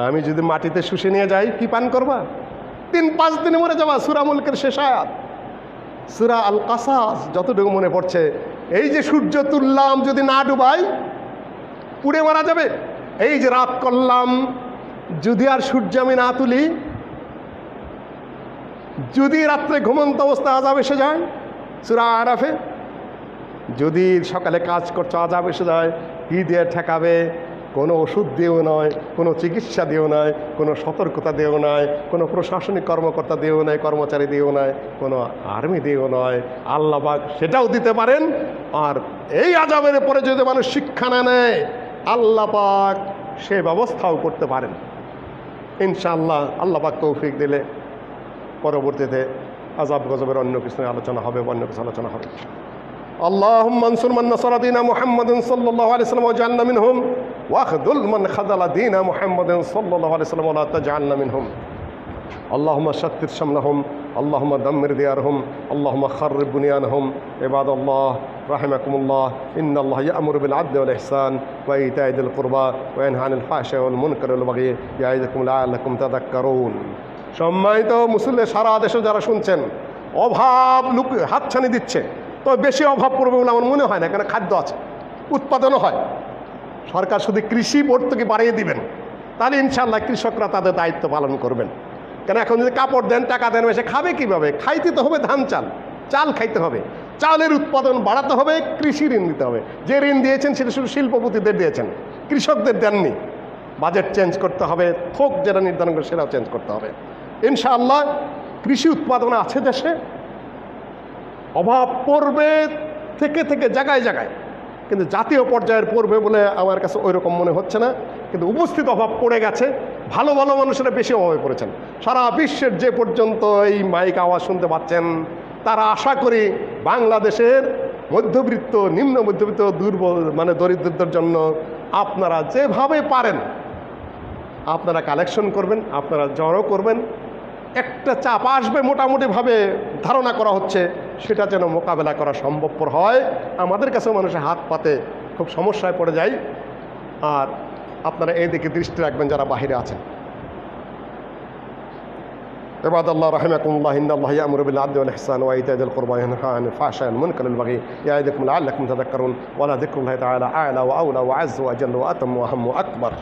আমি যদি মাটিতে শুষে নিয়ে যাই কি পান করবা? 3-5 দিনে মরে যাবা। সূরা মুলকের শেষ আয়াত, সূরা আল কাসাস যতটুকু মনে পড়ছে। এই যে সূর্য তুললাম, যদি না ডুবাই পুড়ে মারা যাবে। এই যে রাত করলাম, যদি আর সূর্য আমি না তুলি, যদি রাত্রে ঘুমন্ত অবস্থা আযাব এসে যায়, সূরা আরাফে, যদি সকালে কাজ করছো আযাব এসে যায়, কি দিয়ে ঠেকাবে? কোনো ওষুধ দিয়েও নয়, কোনো চিকিৎসা দিয়েও নয়, কোনো সতর্কতা দিয়েও নয়, কোনো প্রশাসনিক কর্মকর্তা দিয়েও নয়, কর্মচারী দিয়েও নয়, কোনো আর্মি দিয়েও নয়। আল্লাহ পাক সেটাও দিতে পারেন। আর এই আযাবের পরে যদি মানুষ শিক্ষা না নেয়, আল্লাহ পাক সে ব্যবস্থাও করতে পারেন ইনশাআল্লাহ। আল্লাহ পাক তৌফিক দিলে পরবর্তীতে আযাব গজবের অন্য কিছু আলোচনা হবে, অন্য কিছু আলোচনা হবে। اللهم انصر من نصر دين محمد صلى الله عليه وسلم واجعلنا منهم واخذل من خذل دين محمد صلى الله عليه وسلم ولا تجعلنا منهم اللهم شتت شملهم اللهم دمر ديارهم اللهم خرب بنيانهم عباد الله رحمكم الله إن الله يأمر بالعدل والإحسان وإيتاء ذي القربى وينهى عن الفحشاء والمنكر والبغي يعظكم لعلكم تذكرون। সম্মানিত মুসল্লি, সারা দেশে যারা শুনছেন, অভাব লোক হাতছানি দিচ্ছে, তো বেশি অভাব পড়বে বলে আমার মনে হয় না, কারণ খাদ্য আছে, উৎপাদনও হয়। সরকার শুধু কৃষি ভর্তুকি বাড়িয়ে দিবেন, তাহলে ইনশাআল্লাহ কৃষকরা তাদের দায়িত্ব পালন করবেন। কেন এখন যদি কাপড় দেন টাকা দেন সে খাবে কীভাবে? খাইতে তো হবে ধান চাল, চাল খাইতে হবে, চালের উৎপাদন বাড়াতে হবে, কৃষি ঋণ দিতে হবে। যে ঋণ দিয়েছেন সেটা শুধু শিল্পপতিদের দিয়েছেন, কৃষকদের দেননি। বাজেট চেঞ্জ করতে হবে, থোক যেটা নির্ধারণ করে সেটাও চেঞ্জ করতে হবে। ইনশাআল্লাহ কৃষি উৎপাদন আছে দেশে, অভাব পড়বে থেকে থেকে জায়গায় জায়গায়, কিন্তু জাতীয় পর্যায়ের পড়বে বলে আমার কাছে ওই রকম মনে হচ্ছে না। কিন্তু উপস্থিত অভাব পড়ে গেছে, ভালো ভালো মানুষেরা বেশি অভাবে পড়েছেন। সারা বিশ্বের যে পর্যন্ত এই মাইক আওয়াজ শুনতে পাচ্ছেন তারা আশা করি বাংলাদেশের মধ্যবিত্ত, নিম্ন মধ্যবিত্ত, দুর্বল মানে দরিদ্রদের জন্য আপনারা যেভাবে পারেন আপনারা কালেকশন করবেন, আপনারা জড়ো করবেন। একটা চাপ আসবে মোটামুটিভাবে ধারণা করা হচ্ছে, সেটা যেন মোকাবেলা করা সম্ভবপর হয়। আমাদের কাছেও মানুষের হাত পাতে খুব সমস্যায় পড়ে যায়। আর আপনারা এই দিকে দৃষ্টি রাখবেন যারা বাহিরে আছেন। ইবাদাল্লাহ রাহিমাকুমুল্লাহ, ইন্নাল্লাহা ইয়া'মুরু বিল 'আদলি ওয়াল ইহসানি ওয়া ইতা'i যিল কুরবা ওয়া ইয়ানহা 'আনিল ফাহশা'i ওয়াল মুনকারি ওয়াল বাগই ইয়া'iদুকুম লা'আল্লাকুম তাযাক্কারুন ওয়া লা যিকরুল্লাহি তাআলা আ'লা ওয়া আওলা ওয়া 'azza ওয়া জাল্লা ওয়া আtammu ওয়া আহাম্মু আকবার।